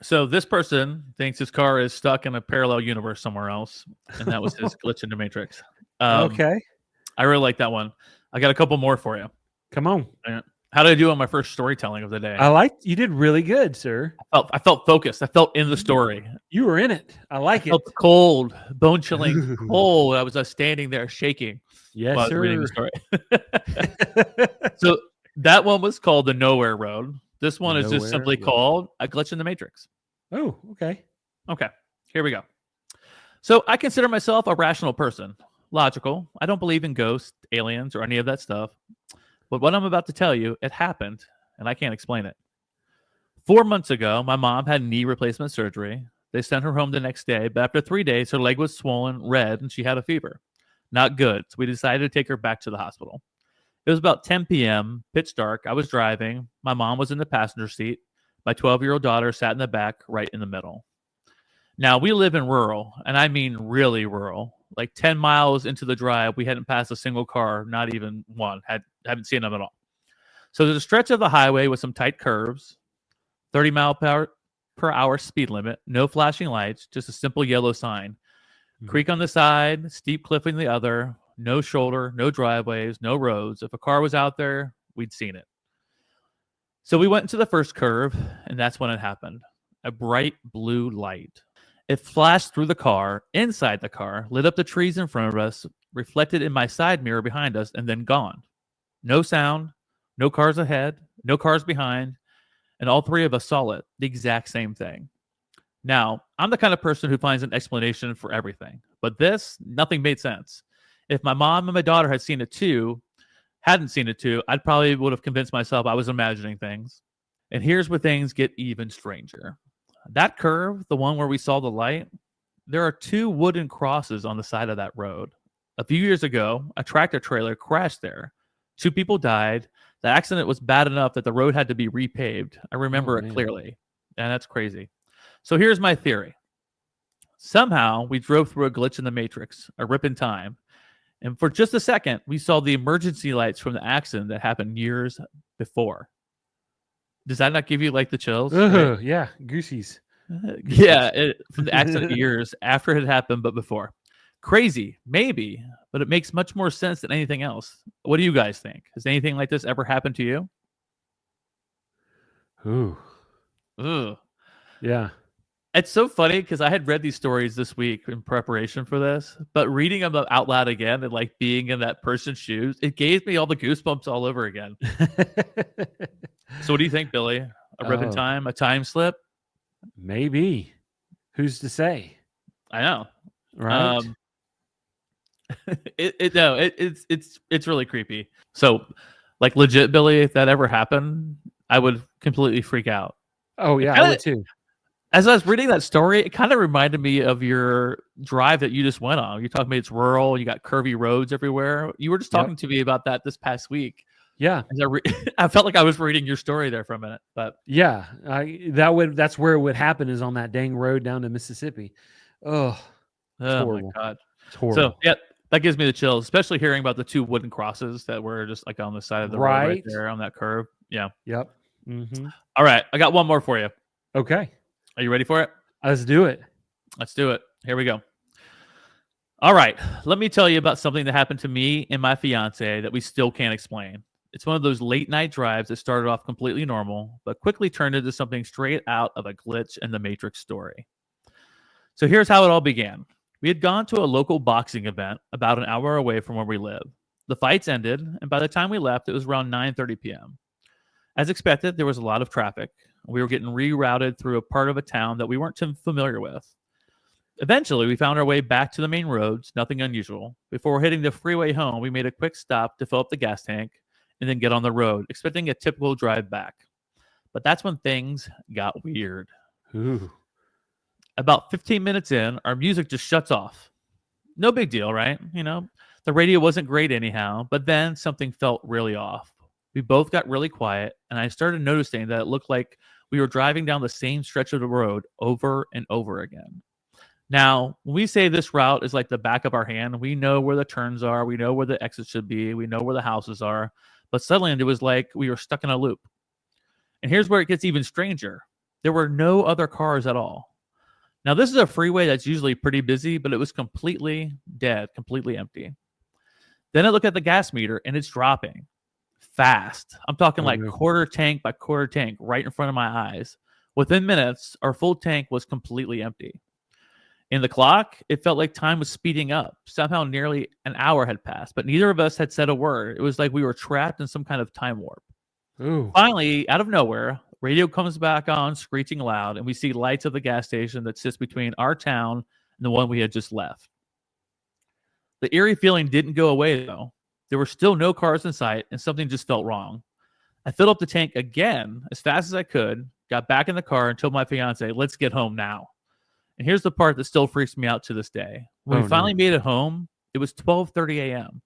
So this person thinks his car is stuck in a parallel universe somewhere else, and that was his glitch in the Matrix. Okay. I really like that one. I got a couple more for you. Come on. How did I do on my first storytelling of the day? You did really good, sir. I felt focused. I felt in the story. You were in it. I like it. Felt cold, bone chilling, cold. I was standing there shaking. Yes, while I was sir. reading the story. So that one was called The Nowhere Road. This one is just simply called A Glitch in the Matrix. Oh, okay. Okay, here we go. So I consider myself a rational person. Logical. I don't believe in ghosts, aliens, or any of that stuff. But what I'm about to tell you, it happened, and I can't explain it. 4 months ago, my mom had knee replacement surgery. They sent her home the next day, but after 3 days, her leg was swollen, red, and she had a fever. Not good, so we decided to take her back to the hospital. It was about 10 p.m., pitch dark. I was driving. My mom was in the passenger seat. My 12-year-old daughter sat in the back, right in the middle. Now, we live in rural, and I mean really rural. Like 10 miles into the drive, we hadn't passed a single car, not even one. Haven't seen them at all. So there's a stretch of the highway with some tight curves, 30 mile per hour speed limit, no flashing lights, just a simple yellow sign. Creek on the side, steep cliff on the other, no shoulder, no driveways, no roads. If a car was out there, we'd seen it. So we went into the first curve, and that's when it happened. A bright blue light. It flashed through the car, inside the car, lit up the trees in front of us, reflected in my side mirror behind us, and then gone. No sound, no cars ahead, no cars behind, and all three of us saw it, the exact same thing. Now, I'm the kind of person who finds an explanation for everything, but nothing made sense. If my mom and my daughter hadn't seen it too, I'd probably would have convinced myself I was imagining things. And here's where things get even stranger. That curve, the one where we saw the light, there are 2 wooden crosses on the side of that road. A few years ago, a tractor trailer crashed there. 2 people died. The accident was bad enough that the road had to be repaved. I remember it clearly. And that's crazy. So here's my theory. Somehow, we drove through a glitch in the Matrix, a rip in time. And for just a second, we saw the emergency lights from the accident that happened years before. Does that not give you like the chills? Right? Yeah, goosies. Yeah, from the accident years after it had happened, but before. Crazy, maybe, but it makes much more sense than anything else. What do you guys think? Has anything like this ever happened to you? Ooh. Yeah. It's so funny because I had read these stories this week in preparation for this, but reading them out loud again and like being in that person's shoes, it gave me all the goosebumps all over again. So what do you think, Billy? A rip in time, a time slip? Maybe. Who's to say? I know. Right. It's really creepy. So like legit, Billy, if that ever happened, I would completely freak out. Oh yeah, I would too. As I was reading that story, it kind of reminded me of your drive that you just went on. You're talking about it's rural, you got curvy roads everywhere. You were just talking to me about that this past week. Yeah. I felt like I was reading your story there for a minute, but yeah, that's where it would happen, is on that dang road down to Mississippi. Oh my God. It's horrible. So yeah, that gives me the chills, especially hearing about the 2 wooden crosses that were just like on the side of the road right there on that curve. Yeah. Yep. Mm-hmm. All right. I got one more for you. Okay. Are you ready for it? Let's do it. Let's do it. Here we go. All right. Let me tell you about something that happened to me and my fiance that we still can't explain. It's one of those late night drives that started off completely normal, but quickly turned into something straight out of a glitch in the Matrix story. So here's how it all began. We had gone to a local boxing event about an hour away from where we live. The fights ended, and by the time we left, it was around 9:30 p.m. As expected, there was a lot of traffic. We were getting rerouted through a part of a town that we weren't too familiar with. Eventually, we found our way back to the main roads, nothing unusual. Before hitting the freeway home, we made a quick stop to fill up the gas tank and then get on the road, expecting a typical drive back. But that's when things got weird. Ooh. About 15 minutes in, our music just shuts off. No big deal, right? The radio wasn't great anyhow, but then something felt really off. We both got really quiet, and I started noticing that it looked like we were driving down the same stretch of the road over and over again. Now, when we say this route is like the back of our hand, we know where the turns are, we know where the exits should be, we know where the houses are, but suddenly it was like we were stuck in a loop. And here's where it gets even stranger. There were no other cars at all. Now, this is a freeway that's usually pretty busy, but it was completely dead, completely empty. Then I look at the gas meter, and it's dropping fast. I'm talking like quarter tank by quarter tank right in front of my eyes. Within minutes, our full tank was completely empty. In the clock, it felt like time was speeding up. Somehow nearly an hour had passed, but neither of us had said a word. It was like we were trapped in some kind of time warp. Ooh. Finally, out of nowhere, radio comes back on, screeching loud, and we see lights of the gas station that sits between our town and the one we had just left. The eerie feeling didn't go away, though. There were still no cars in sight, and something just felt wrong. I filled up the tank again as fast as I could, got back in the car, and told my fiance, let's get home now. And here's the part that still freaks me out to this day. When we finally made it home, it was 12:30 a.m.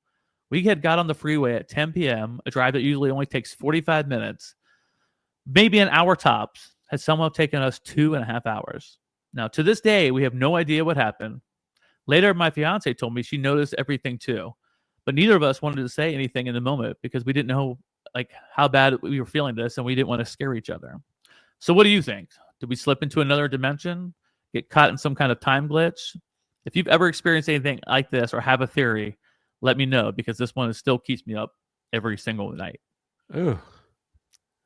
We had got on the freeway at 10 p.m., a drive that usually only takes 45 minutes. Maybe an hour tops, had somehow taken us 2.5 hours. Now, to this day, we have no idea what happened. Later, my fiance told me she noticed everything too, but neither of us wanted to say anything in the moment because we didn't know how bad we were feeling this, and we didn't want to scare each other. So what do you think? Did we slip into another dimension? Get caught in some kind of time glitch? If you've ever experienced anything like this or have a theory, let me know, because this one still keeps me up every single night. Oh,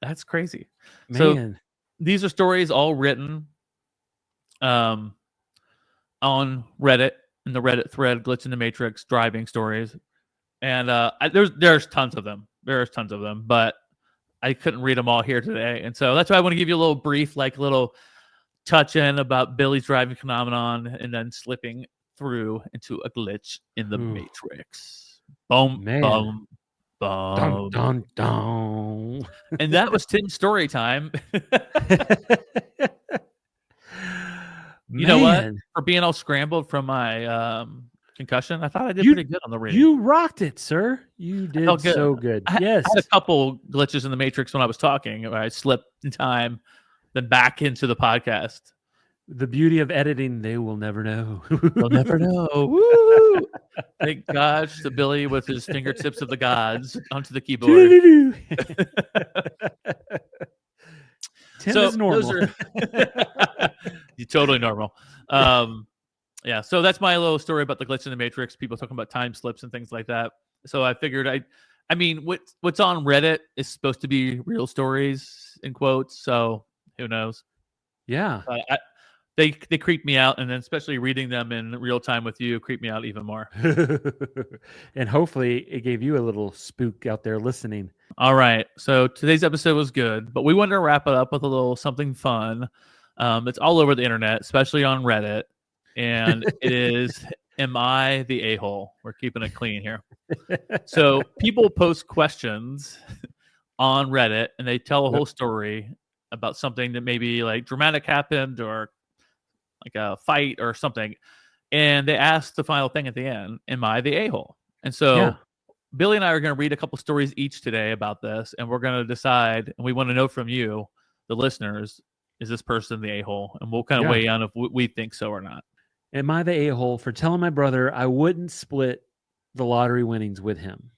that's crazy. Man. So these are stories all written on Reddit, in the Reddit thread, Glitch in the Matrix driving stories. And there's tons of them. There's tons of them, but I couldn't read them all here today. And so that's why I want to give you a little brief, little touch in about Billy's driving phenomenon and then slipping through into a glitch in the Matrix. Boom, boom, boom. Dun, dun, dun. And that was Tim's story time. You know what? For being all scrambled from my concussion, I thought I did pretty good on the radio. You rocked it, sir. You did so good. Yes. I had a couple glitches in the Matrix when I was talking. Where I slipped in time, then back into the podcast. The beauty of editing, they will never know. They'll never know. Woo! Thank God to Billy with his fingertips of the gods onto the keyboard. Tim is normal. You're totally normal. Yeah, so that's my little story about the glitch in the Matrix. People talking about time slips and things like that. So I figured I mean, what's on Reddit is supposed to be real stories in quotes. So who knows? Yeah. They creep me out, and then especially reading them in real time with you creep me out even more. And hopefully it gave you a little spook out there listening. All right. So today's episode was good, but we wanted to wrap it up with a little something fun. It's all over the internet, especially on Reddit. And it is, am I the a-hole? We're keeping it clean here. So people post questions on Reddit, and they tell a whole story about something that maybe dramatic happened or a fight or something. And they ask the final thing at the end, am I the a-hole? And so Billy and I are going to read a couple stories each today about this, and we're going to decide, and we want to know from you, the listeners, is this person the a-hole? And we'll kind of weigh on if we think so or not. Am I the a-hole for telling my brother I wouldn't split the lottery winnings with him?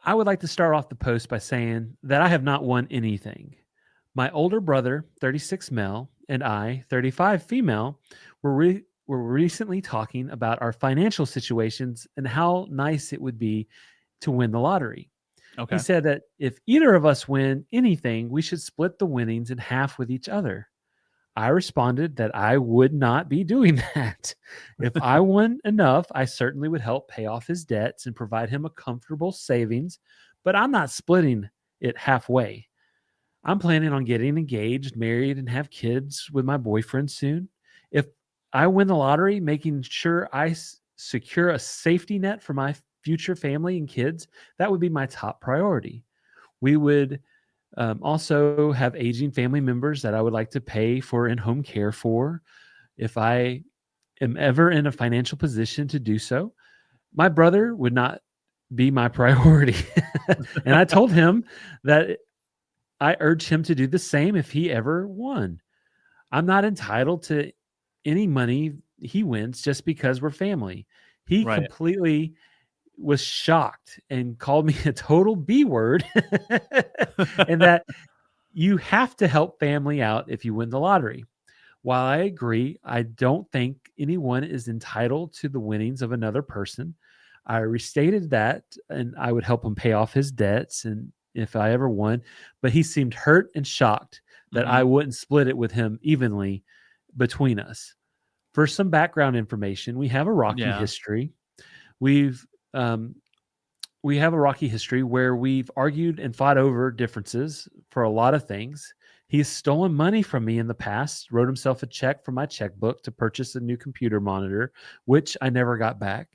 I would like to start off the post by saying that I have not won anything. My older brother, 36 male, and I, 35 female, were recently talking about our financial situations and how nice it would be to win the lottery. Okay. He said that if either of us win anything, we should split the winnings in half with each other. I responded that I would not be doing that. If I won enough, I certainly would help pay off his debts and provide him a comfortable savings, but I'm not splitting it halfway. I'm planning on getting engaged, married, and have kids with my boyfriend soon. If I win the lottery, making sure I secure a safety net for my future family and kids, that would be my top priority. We would also have aging family members that I would like to pay for in-home care for. if I am ever in a financial position to do so, my brother would not be my priority. And I told him that I urge him to do the same if he ever won. I'm not entitled to any money he wins just because we're family. He completely was shocked and called me a total B word, and that you have to help family out if you win the lottery. While I agree, I don't think anyone is entitled to the winnings of another person. I restated that, and I would help him pay off his debts and if I ever won, but he seemed hurt and shocked that I wouldn't split it with him evenly between us. For some background information, we have a rocky history. We have a rocky history where we've argued and fought over differences for a lot of things. He's stolen money from me in the past, wrote himself a check from my checkbook to purchase a new computer monitor, which I never got back.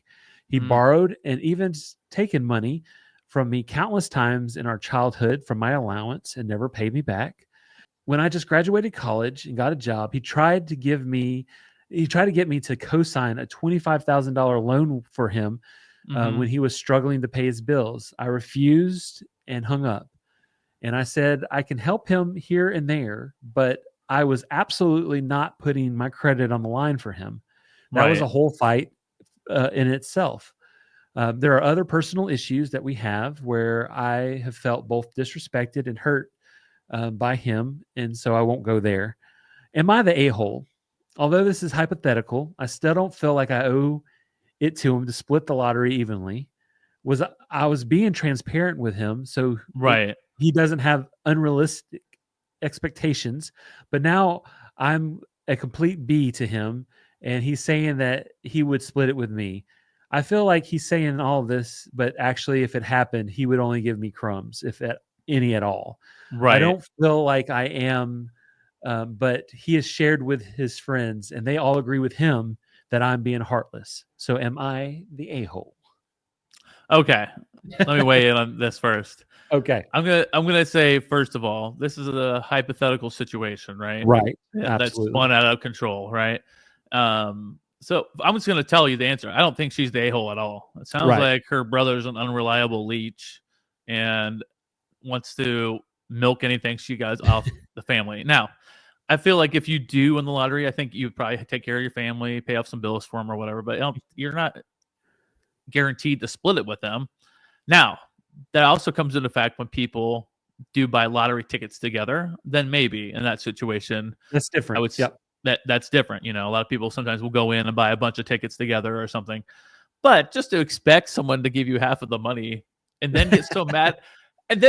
He borrowed and even taken money from me countless times in our childhood from my allowance and never paid me back. When I just graduated college and got a job, he tried to get me to co-sign a $25,000 loan for him when he was struggling to pay his bills. I refused and hung up. And I said, I can help him here and there, but I was absolutely not putting my credit on the line for him. That was a whole fight in itself. There are other personal issues that we have where I have felt both disrespected and hurt by him, and so I won't go there. Am I the a-hole? Although this is hypothetical, I still don't feel like I owe it to him to split the lottery evenly. I was being transparent with him, so he doesn't have unrealistic expectations. But now I'm a complete B to him, and he's saying that he would split it with me. I feel like he's saying all this, but actually, if it happened, he would only give me crumbs, if any at all. I don't feel like I am, but he has shared with his friends, and they all agree with him that I'm being heartless. So am I the a-hole? Okay. Let me weigh in on this first. Okay. I'm gonna say, first of all, this is a hypothetical situation, right? Right. That's spun out of control, right? So I'm just gonna tell you the answer. I don't think she's the a-hole at all. It sounds like her brother's an unreliable leech and wants to milk anything she got off the family. Now, I feel like if you do win the lottery, I think you'd probably take care of your family, pay off some bills for them or whatever, but you're not guaranteed to split it with them. Now, that also comes into fact when people do buy lottery tickets together, then maybe in that situation, that's different. I would that's different. You know, a lot of people sometimes will go in and buy a bunch of tickets together or something. But just to expect someone to give you half of the money and then get so mad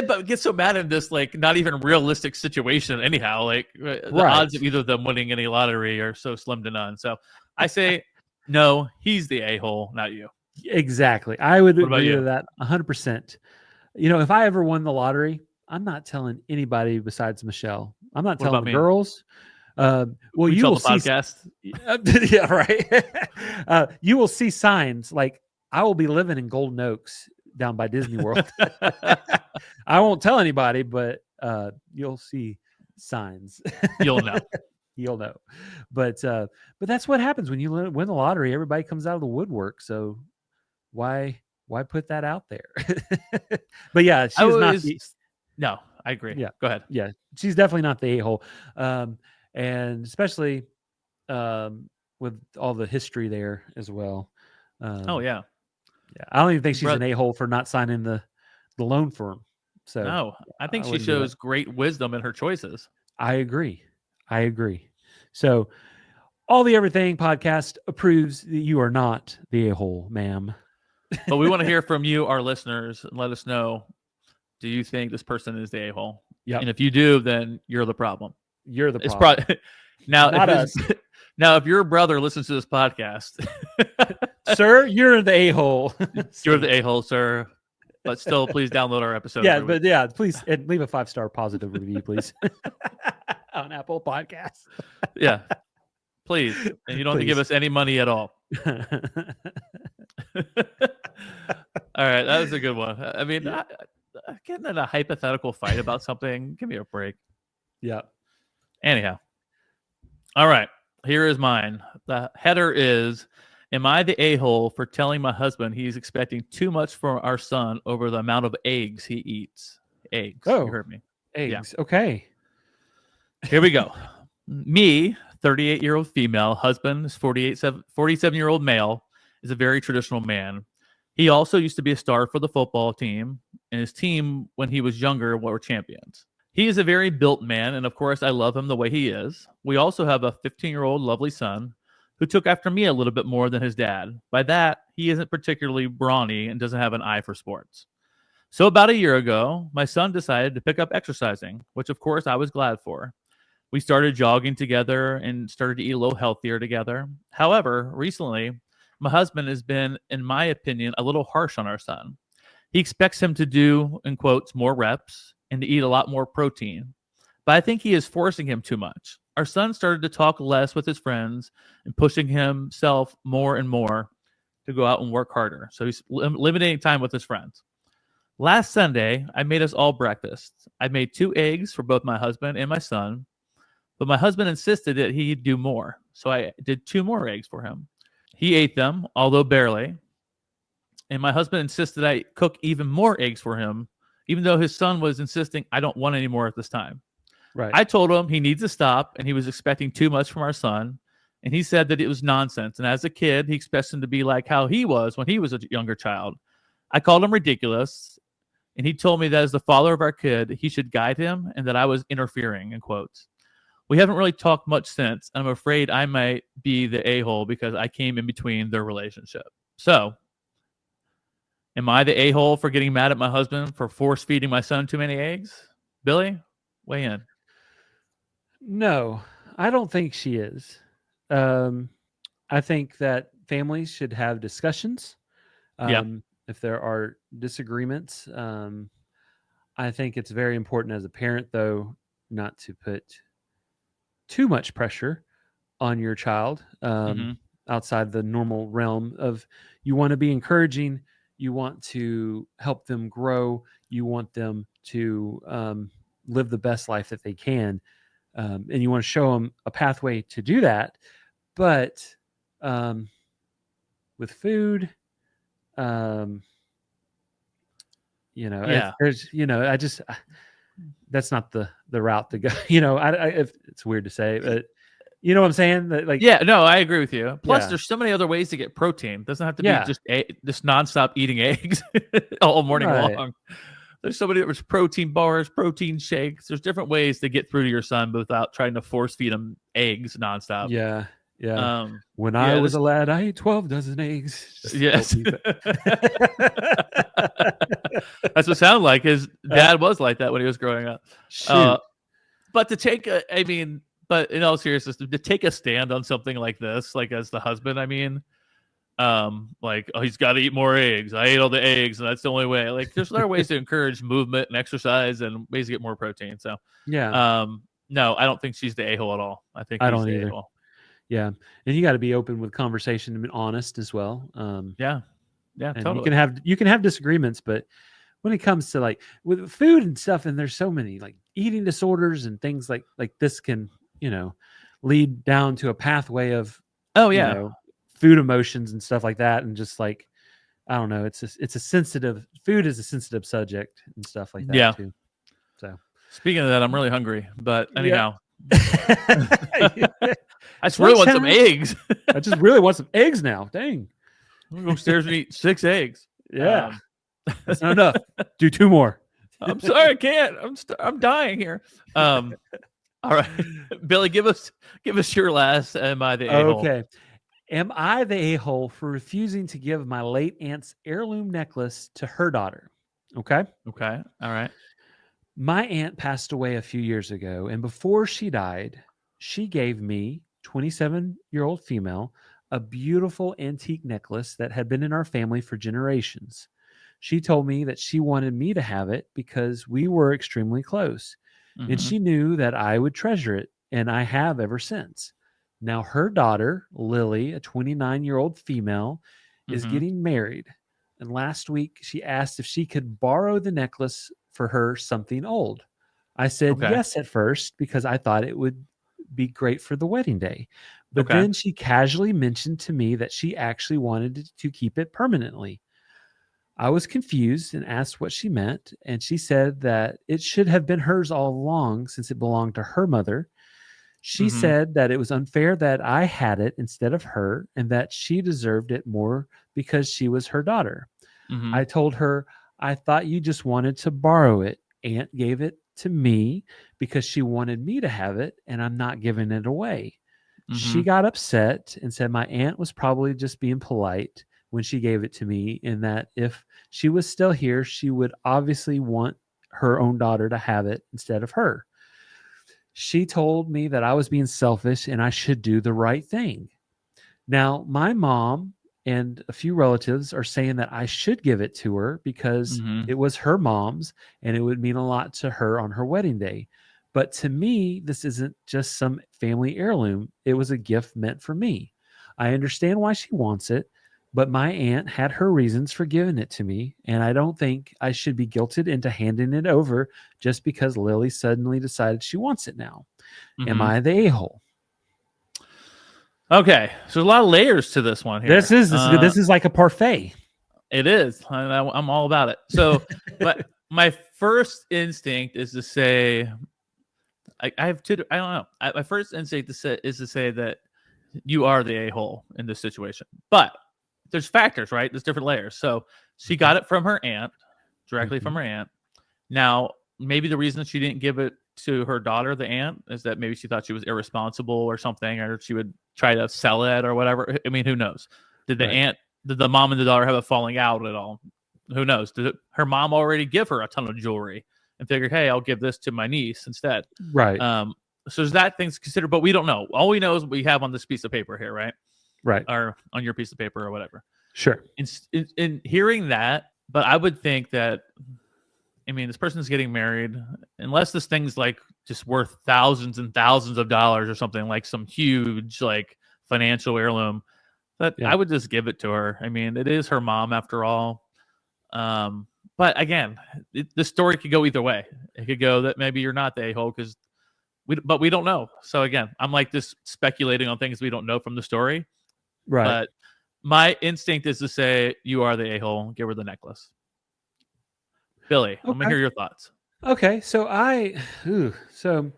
but get so mad in this like not even realistic situation anyhow, like the odds of either of them winning any lottery are so slim to none. So I say no, he's the a-hole, not you. Exactly. I would agree with that 100%. You know, if I ever won the lottery, I'm not telling anybody besides Michelle. I'm not telling the girls. Well, you will see podcast. Yeah, right. You will see signs like I will be living in Golden Oaks down by Disney World. I won't tell anybody, but you'll see signs. You'll know. You'll know. But that's what happens when you win the lottery. Everybody comes out of the woodwork. So why put that out there? But yeah, she's not. No, I agree. Yeah, go ahead. Yeah, she's definitely not the a-hole, and especially with all the history there as well. Yeah. I don't even think she's an a-hole for not signing the loan for him. So no, I think she shows great wisdom in her choices. I agree. So all the Everything podcast approves that you are not the a-hole, ma'am. But we want to hear from you, our listeners, and let us know, do you think this person is the a-hole? Yeah. And if you do, then you're the problem. You're the problem. Now, if your brother listens to this podcast, sir, you're the a-hole. You're the a-hole, sir. But still, please download our episode. Yeah, please and leave a 5-star positive review, please, on Apple Podcasts. Yeah, please. And you don't have to give us any money at all. All right, that was a good one. I mean, getting in a hypothetical fight about something, give me a break. Yeah. Anyhow. All right. Here is mine. The header is, am I the a-hole for telling my husband he's expecting too much from our son over the amount of eggs he eats? Eggs. You Oh, heard me. eggs. Yeah. Okay. Here we go. Me, 38-year-old female, husband is 47-year-old male, is a very traditional man. He also used to be a star for the football team, and his team, when he was younger, were champions. He is a very built man, and of course, I love him the way he is. We also have a 15-year-old lovely son who took after me a little bit more than his dad. By that, he isn't particularly brawny and doesn't have an eye for sports. So about a year ago, my son decided to pick up exercising, which of course I was glad for. We started jogging together and started to eat a little healthier together. However, recently, my husband has been, in my opinion, a little harsh on our son. He expects him to do, in quotes, more reps and to eat a lot more protein. But I think he is forcing him too much. Our son started to talk less with his friends and pushing himself more and more to go out and work harder. So he's limiting time with his friends. Last Sunday, I made us all breakfast. I made 2 eggs for both my husband and my son, but my husband insisted that he'd do more. So I did 2 more eggs for him. He ate them, although barely. And my husband insisted I cook even more eggs for him, even though his son was insisting I don't want any more at this time. Right. I told him he needs to stop, and he was expecting too much from our son. And he said that it was nonsense. And as a kid, he expects him to be like how he was when he was a younger child. I called him ridiculous. And he told me that as the father of our kid, he should guide him and that I was interfering, in quotes. We haven't really talked much since. And I'm afraid I might be the a-hole because I came in between their relationship. So, am I the a-hole for getting mad at my husband for force feeding my son too many eggs? Billy, weigh in. No, I don't think she is. I think that families should have discussions. If there are disagreements, I think it's very important as a parent, though, not to put too much pressure on your child outside the normal realm of you want to be encouraging, you want to help them grow, you want them to live the best life that they can, and you want to show them a pathway to do that. But with food, there's, I just, that's not the route to go. It's weird to say, but you know what I'm saying? Like, yeah, no, I agree with you. Plus, there's so many other ways to get protein. It doesn't have to be just nonstop eating eggs all morning long. There's there's protein bars, protein shakes. There's different ways to get through to your son without trying to force feed him eggs nonstop. Yeah. Yeah. When I was a lad, I ate 12 dozen eggs. Yes. That's what it sounded like. His dad was like that when he was growing up. But to take but in all seriousness, to take a stand on something like this, like as the husband, he's got to eat more eggs. I ate all the eggs, and that's the only way. Like, there's other ways to encourage movement and exercise and ways to get more protein. So, no, I don't think she's the a-hole at all. I think I don't either. A-hole. Yeah, and you got to be open with conversation and honest as well. Yeah, and totally. You can have disagreements, but when it comes to like with food and stuff, and there's so many like eating disorders and things like this can lead down to a pathway of food emotions and stuff like that, and just like I don't know, it's a sensitive food is a sensitive subject and stuff like that too. So speaking of that, I'm really hungry, but anyhow. I just really want some eggs. I just really want some eggs now. Dang. I'm going to go upstairs and eat 6 eggs. Yeah. That's not enough. Do 2 more. I'm sorry, I can't. I'm dying here. All right. Billy, give us your last Am I the a-hole? Okay. Am I the a-hole for refusing to give my late aunt's heirloom necklace to her daughter? Okay. Okay. All right. My aunt passed away a few years ago, and before she died, she gave me, 27-year-old female, a beautiful antique necklace that had been in our family for generations. She told me that she wanted me to have it because we were extremely close, and she knew that I would treasure it, and I have ever since. Now, her daughter, Lily, a 29-year-old female, is getting married, and last week she asked if she could borrow the necklace for her something old. I said yes at first because I thought it would be great for the wedding day. But then she casually mentioned to me that she actually wanted to keep it permanently. I was confused and asked what she meant, and she said that it should have been hers all along since it belonged to her mother. She said that it was unfair that I had it instead of her, and that she deserved it more because she was her daughter. I told her, I thought you just wanted to borrow it. Aunt gave it to me because she wanted me to have it, and I'm not giving it away. She got upset and said my aunt was probably just being polite when she gave it to me, and that if she was still here, she would obviously want her own daughter to have it instead of her. She told me that I was being selfish and I should do the right thing. Now, my mom and a few relatives are saying that I should give it to her because it was her mom's and it would mean a lot to her on her wedding day. But to me, this isn't just some family heirloom. It was a gift meant for me. I understand why she wants it, but my aunt had her reasons for giving it to me, and I don't think I should be guilted into handing it over just because Lily suddenly decided she wants it now. Am I the a-hole? Okay, so there's a lot of layers to this one here. This is like a parfait. It is. I'm all about it. So, but my first instinct is to say, I have two. I don't know. My first instinct is to say that you are the a-hole in this situation. But there's factors, right? There's different layers. So she got it from her aunt, directly from her aunt. Now, maybe the reason she didn't give it to her daughter, the aunt, is that maybe she thought she was irresponsible or something, or she would try to sell it or whatever. I mean, who knows? Did the mom and the daughter have a falling out at all? Who knows? Did her mom already give her a ton of jewelry and figured, hey, I'll give this to my niece instead? Right. So there's that things to consider, but we don't know. All we know is what we have on this piece of paper here, right? Right. Or on your piece of paper or whatever. Sure. In hearing that, but I would think that, I mean, this person's getting married, unless this thing's like just worth thousands and thousands of dollars or something, like some huge like financial heirloom, that I would just give it to her. I mean, it is her mom after all. But again, the story could go either way. It could go that maybe you're not the a-hole but we don't know. So again, I'm like just speculating on things we don't know from the story. Right. But my instinct is to say you are the a-hole. Give her the necklace. Billy, I'm gonna hear your thoughts. Okay, so so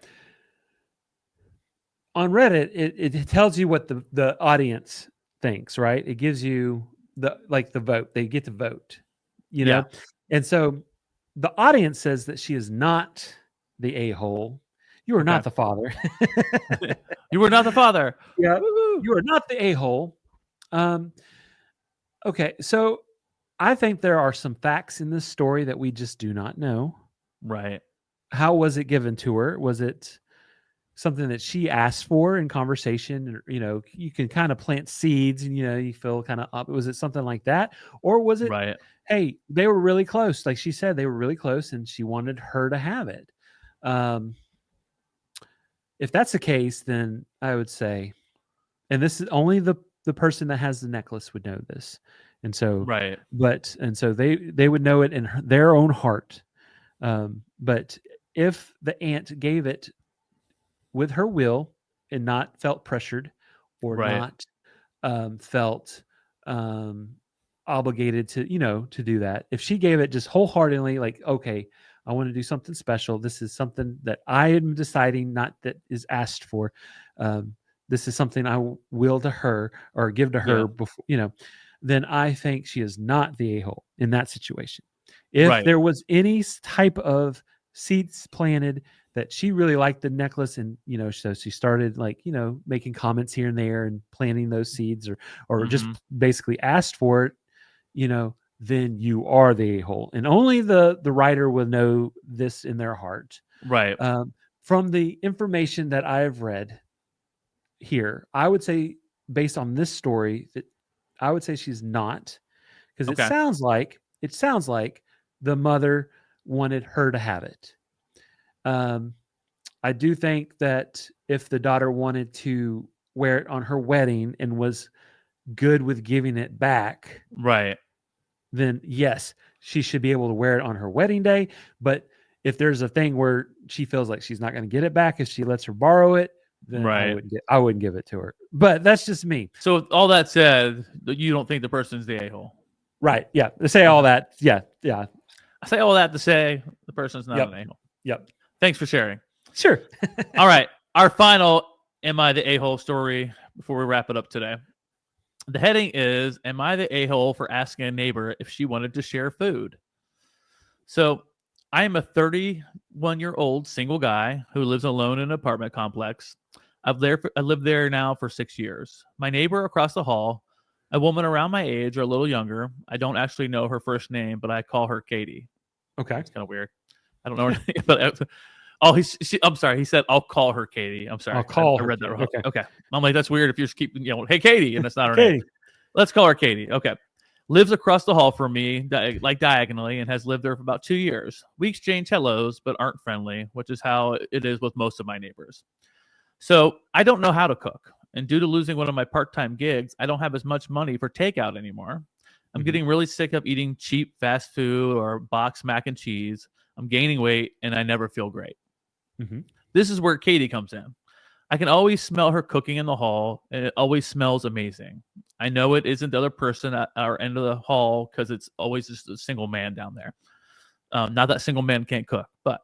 on Reddit, it tells you what the audience thinks, right? It gives you the vote. They get to vote, you know? And so the audience says that she is not the a-hole. You are not the father. You were not the father. Yeah. You are not the a-hole. Okay, so I think there are some facts in this story that we just do not know. Right. How was it given to her? Was it something that she asked for in conversation? You know, you can kind of plant seeds and, you know, you feel kind of up. Was it something like that? Or was it, hey, they were really close. Like she said, they were really close and she wanted her to have it. If that's the case, then I would say, and this is only the person that has the necklace would know this. And so, so they would know it in their own heart. But if the aunt gave it with her will and not felt pressured or not felt obligated to, you know, to do that, if she gave it just wholeheartedly, like, okay, I want to do something special. This is something that I am deciding, not that is asked for. This is something I will to her or give to her before, you know, then I think she is not the a-hole in that situation. If there was any type of seeds planted that she really liked the necklace and, you know, so she started like, you know, making comments here and there and planting those seeds or just basically asked for it, you know, then you are the a-hole. And only the writer will know this in their heart. Right. From the information that I've read here, I would say based on this story that I would say she's not, because it sounds like the mother wanted her to have it. I do think that if the daughter wanted to wear it on her wedding and was good with giving it back, then yes, she should be able to wear it on her wedding day. But if there's a thing where she feels like she's not going to get it back if she lets her borrow it, then Right. I wouldn't give it to her. But that's just me. So with all that said, you don't think the person's the a-hole? Right. Yeah. To say all that. Yeah. Yeah. I say all that to say the person's not Yep. an a-hole. Yep. Thanks for sharing. Sure. All right. Our final Am I the A-hole story before we wrap it up today. The heading is, Am I the a-hole for asking a neighbor if she wanted to share food? So I am a 31-year-old single guy who lives alone in an apartment complex. I lived there now for 6 years. My neighbor across the hall, a woman around my age or a little younger. I don't actually know her first name, but I call her Katie. Okay. It's kind of weird. I don't know her name, but I'm sorry. He said, I'll call her Katie. I'm sorry. I'll call her. I read that wrong. Okay. Okay. I'm like, that's weird if you just keep, hey, Katie, and that's not her Katie. name. Let's call her Katie. Okay. Lives across the hall from me, like diagonally, and has lived there for about 2 years. We exchange hellos, but aren't friendly, which is how it is with most of my neighbors. So I don't know how to cook. And due to losing one of my part-time gigs, I don't have as much money for takeout anymore. I'm getting really sick of eating cheap fast food or box mac and cheese. I'm gaining weight, and I never feel great. This is where Katie comes in. I can always smell her cooking in the hall, and it always smells amazing. I know it isn't the other person at our end of the hall because it's always just a single man down there. Not that single man can't cook, but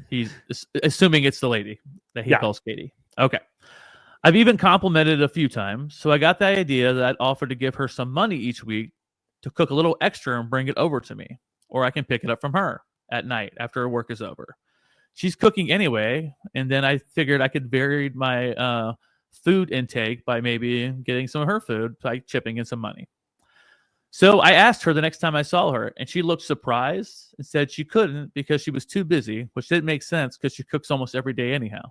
he's assuming it's the lady that he calls Katie. Okay. I've even complimented a few times, so I got the idea that I'd offer to give her some money each week to cook a little extra and bring it over to me, or I can pick it up from her at night after her work is over. She's cooking anyway, and then I figured I could vary my food intake by maybe getting some of her food by chipping in some money. So I asked her the next time I saw her, and she looked surprised and said she couldn't because she was too busy, which didn't make sense because she cooks almost every day anyhow.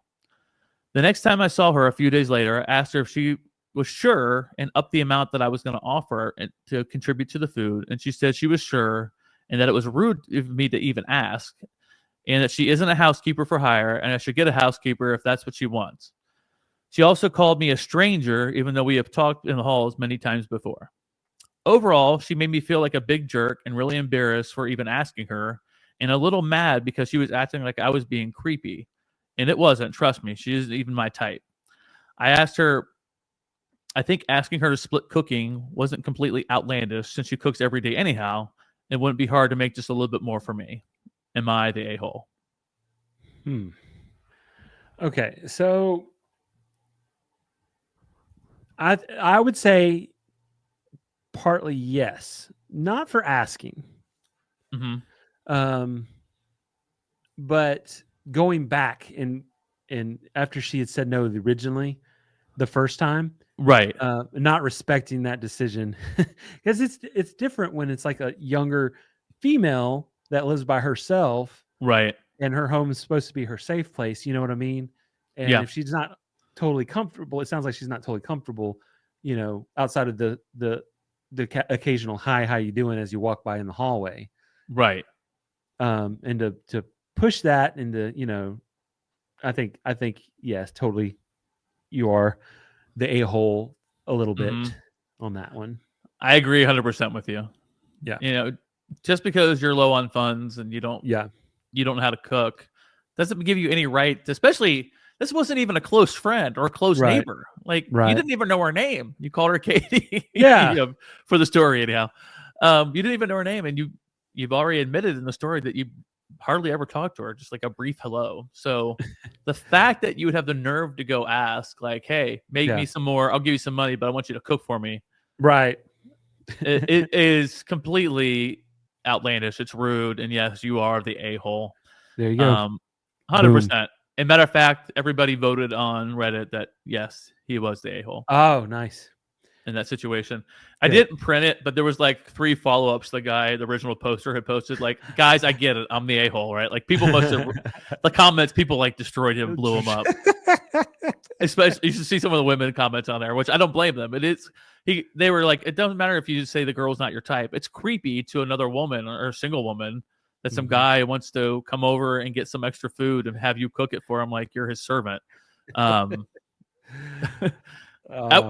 The next time I saw her a few days later, I asked her if she was sure and upped the amount that I was going to offer to contribute to the food, and she said she was sure and that it was rude of me to even ask, and that she isn't a housekeeper for hire, and I should get a housekeeper if that's what she wants. She also called me a stranger, even though we have talked in the halls many times before. Overall, she made me feel like a big jerk and really embarrassed for even asking her, and a little mad because she was acting like I was being creepy. And it wasn't, trust me, she isn't even my type. I asked her, I think asking her to split cooking wasn't completely outlandish since she cooks every day anyhow. It wouldn't be hard to make just a little bit more for me. Am I the a-hole? Okay, so I would say partly yes, not for asking, but going back and after she had said no originally, the first time, right? Not respecting that decision because it's different when it's like a younger female that lives by herself, right? And her home is supposed to be her safe place. You know what I mean? And if she's not totally comfortable, it sounds like she's not totally comfortable, outside of the occasional hi, how you doing as you walk by in the hallway. Right. And to push that into, I think, yes, totally. You are the a-hole a little bit on that one. I agree 100% with you. Yeah. Just because you're low on funds and you don't know how to cook doesn't give you any right to, especially this wasn't even a close friend or a close neighbor. Like you didn't even know her name. You called her Katie. For the story anyhow. You didn't even know her name, and you've already admitted in the story that you hardly ever talked to her, just like a brief hello. So the fact that you would have the nerve to go ask, like, hey, make me some more, I'll give you some money, but I want you to cook for me. Right. it is completely outlandish. It's rude. And yes, you are the a-hole. There you go. 100%. And matter of fact, everybody voted on Reddit that yes, he was the a-hole. Oh, nice. In that situation. I didn't print it, but there was like 3 follow-ups. The original poster had posted, like, guys, I get it. I'm the a-hole, right? Like people must have the comments, people like destroyed him, blew him up. Especially you should see some of the women comments on there, which I don't blame them. They were like, it doesn't matter if you say the girl's not your type. It's creepy to another woman or a single woman that some guy wants to come over and get some extra food and have you cook it for him like you're his servant. I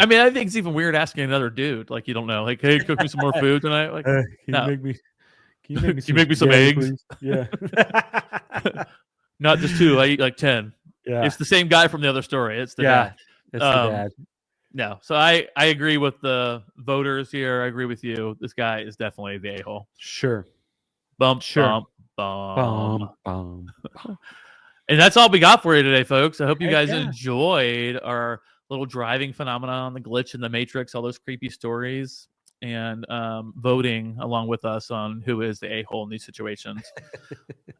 mean, I think it's even weird asking another dude, like, you don't know, like, hey, cook me some more food tonight. Like, can you make me some eggs? Please? Yeah. Not just 2. I eat like 10. Yeah. It's the same guy from the other story. It's the dad. It's the dad. No. So I agree with the voters here. I agree with you. This guy is definitely the a-hole. Sure. Bump, Sure. bump. And that's all we got for you today, folks. I hope you guys enjoyed our little driving phenomenon, the glitch in the Matrix, all those creepy stories, and voting along with us on who is the a-hole in these situations.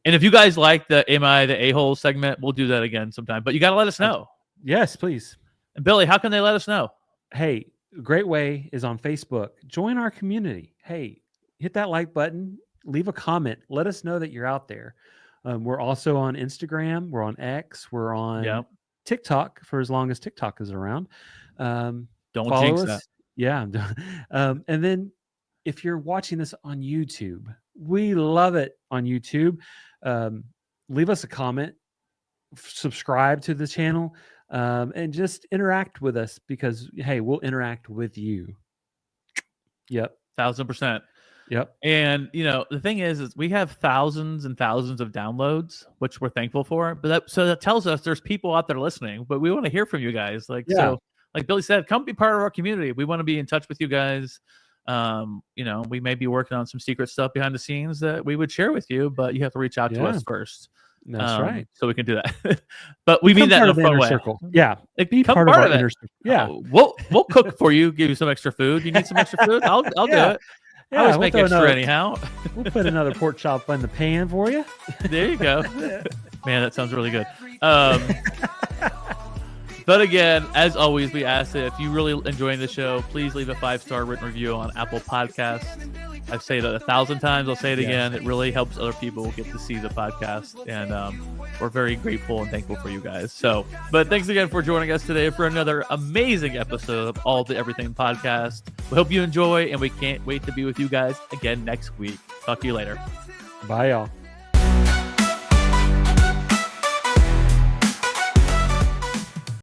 And if you guys like the Am I the a-hole segment, we'll do that again sometime. But you got to let us know. Yes, please. And Billy, how can they let us know? Hey, a great way is on Facebook. Join our community. Hey, hit that like button. Leave a comment. Let us know that you're out there. We're also on Instagram. We're on X. We're on TikTok for as long as TikTok is around. Don't follow jinx us. that. Yeah. And then if you're watching this on YouTube, we love it on YouTube. Leave us a comment, subscribe to the channel, and just interact with us because, hey, we'll interact with you. Yep. 1000%. Yep. And the thing is we have thousands and thousands of downloads, which we're thankful for. But that tells us there's people out there listening. But we want to hear from you guys. So, like Billy said, come be part of our community. We want to be in touch with you guys. We may be working on some secret stuff behind the scenes that we would share with you, but you have to reach out to us first. That's right. So we can do that. But we mean that in a fun way. Circle. Yeah. Be part of our inner circle. Yeah. We'll cook for you, give you some extra food. You need some extra food? I'll do it. I always make extra anyhow. We'll put another pork chop in the pan for you. There you go. Man, that sounds really good. But again, as always, we ask that if you really enjoying the show, please leave a 5-star written review on Apple Podcasts. I've said it 1,000 times. I'll say it again. It really helps other people get to see the podcast. And we're very grateful and thankful for you guys. But thanks again for joining us today for another amazing episode of All the Everything Podcast. We hope you enjoy, and we can't wait to be with you guys again next week. Talk to you later. Bye, y'all.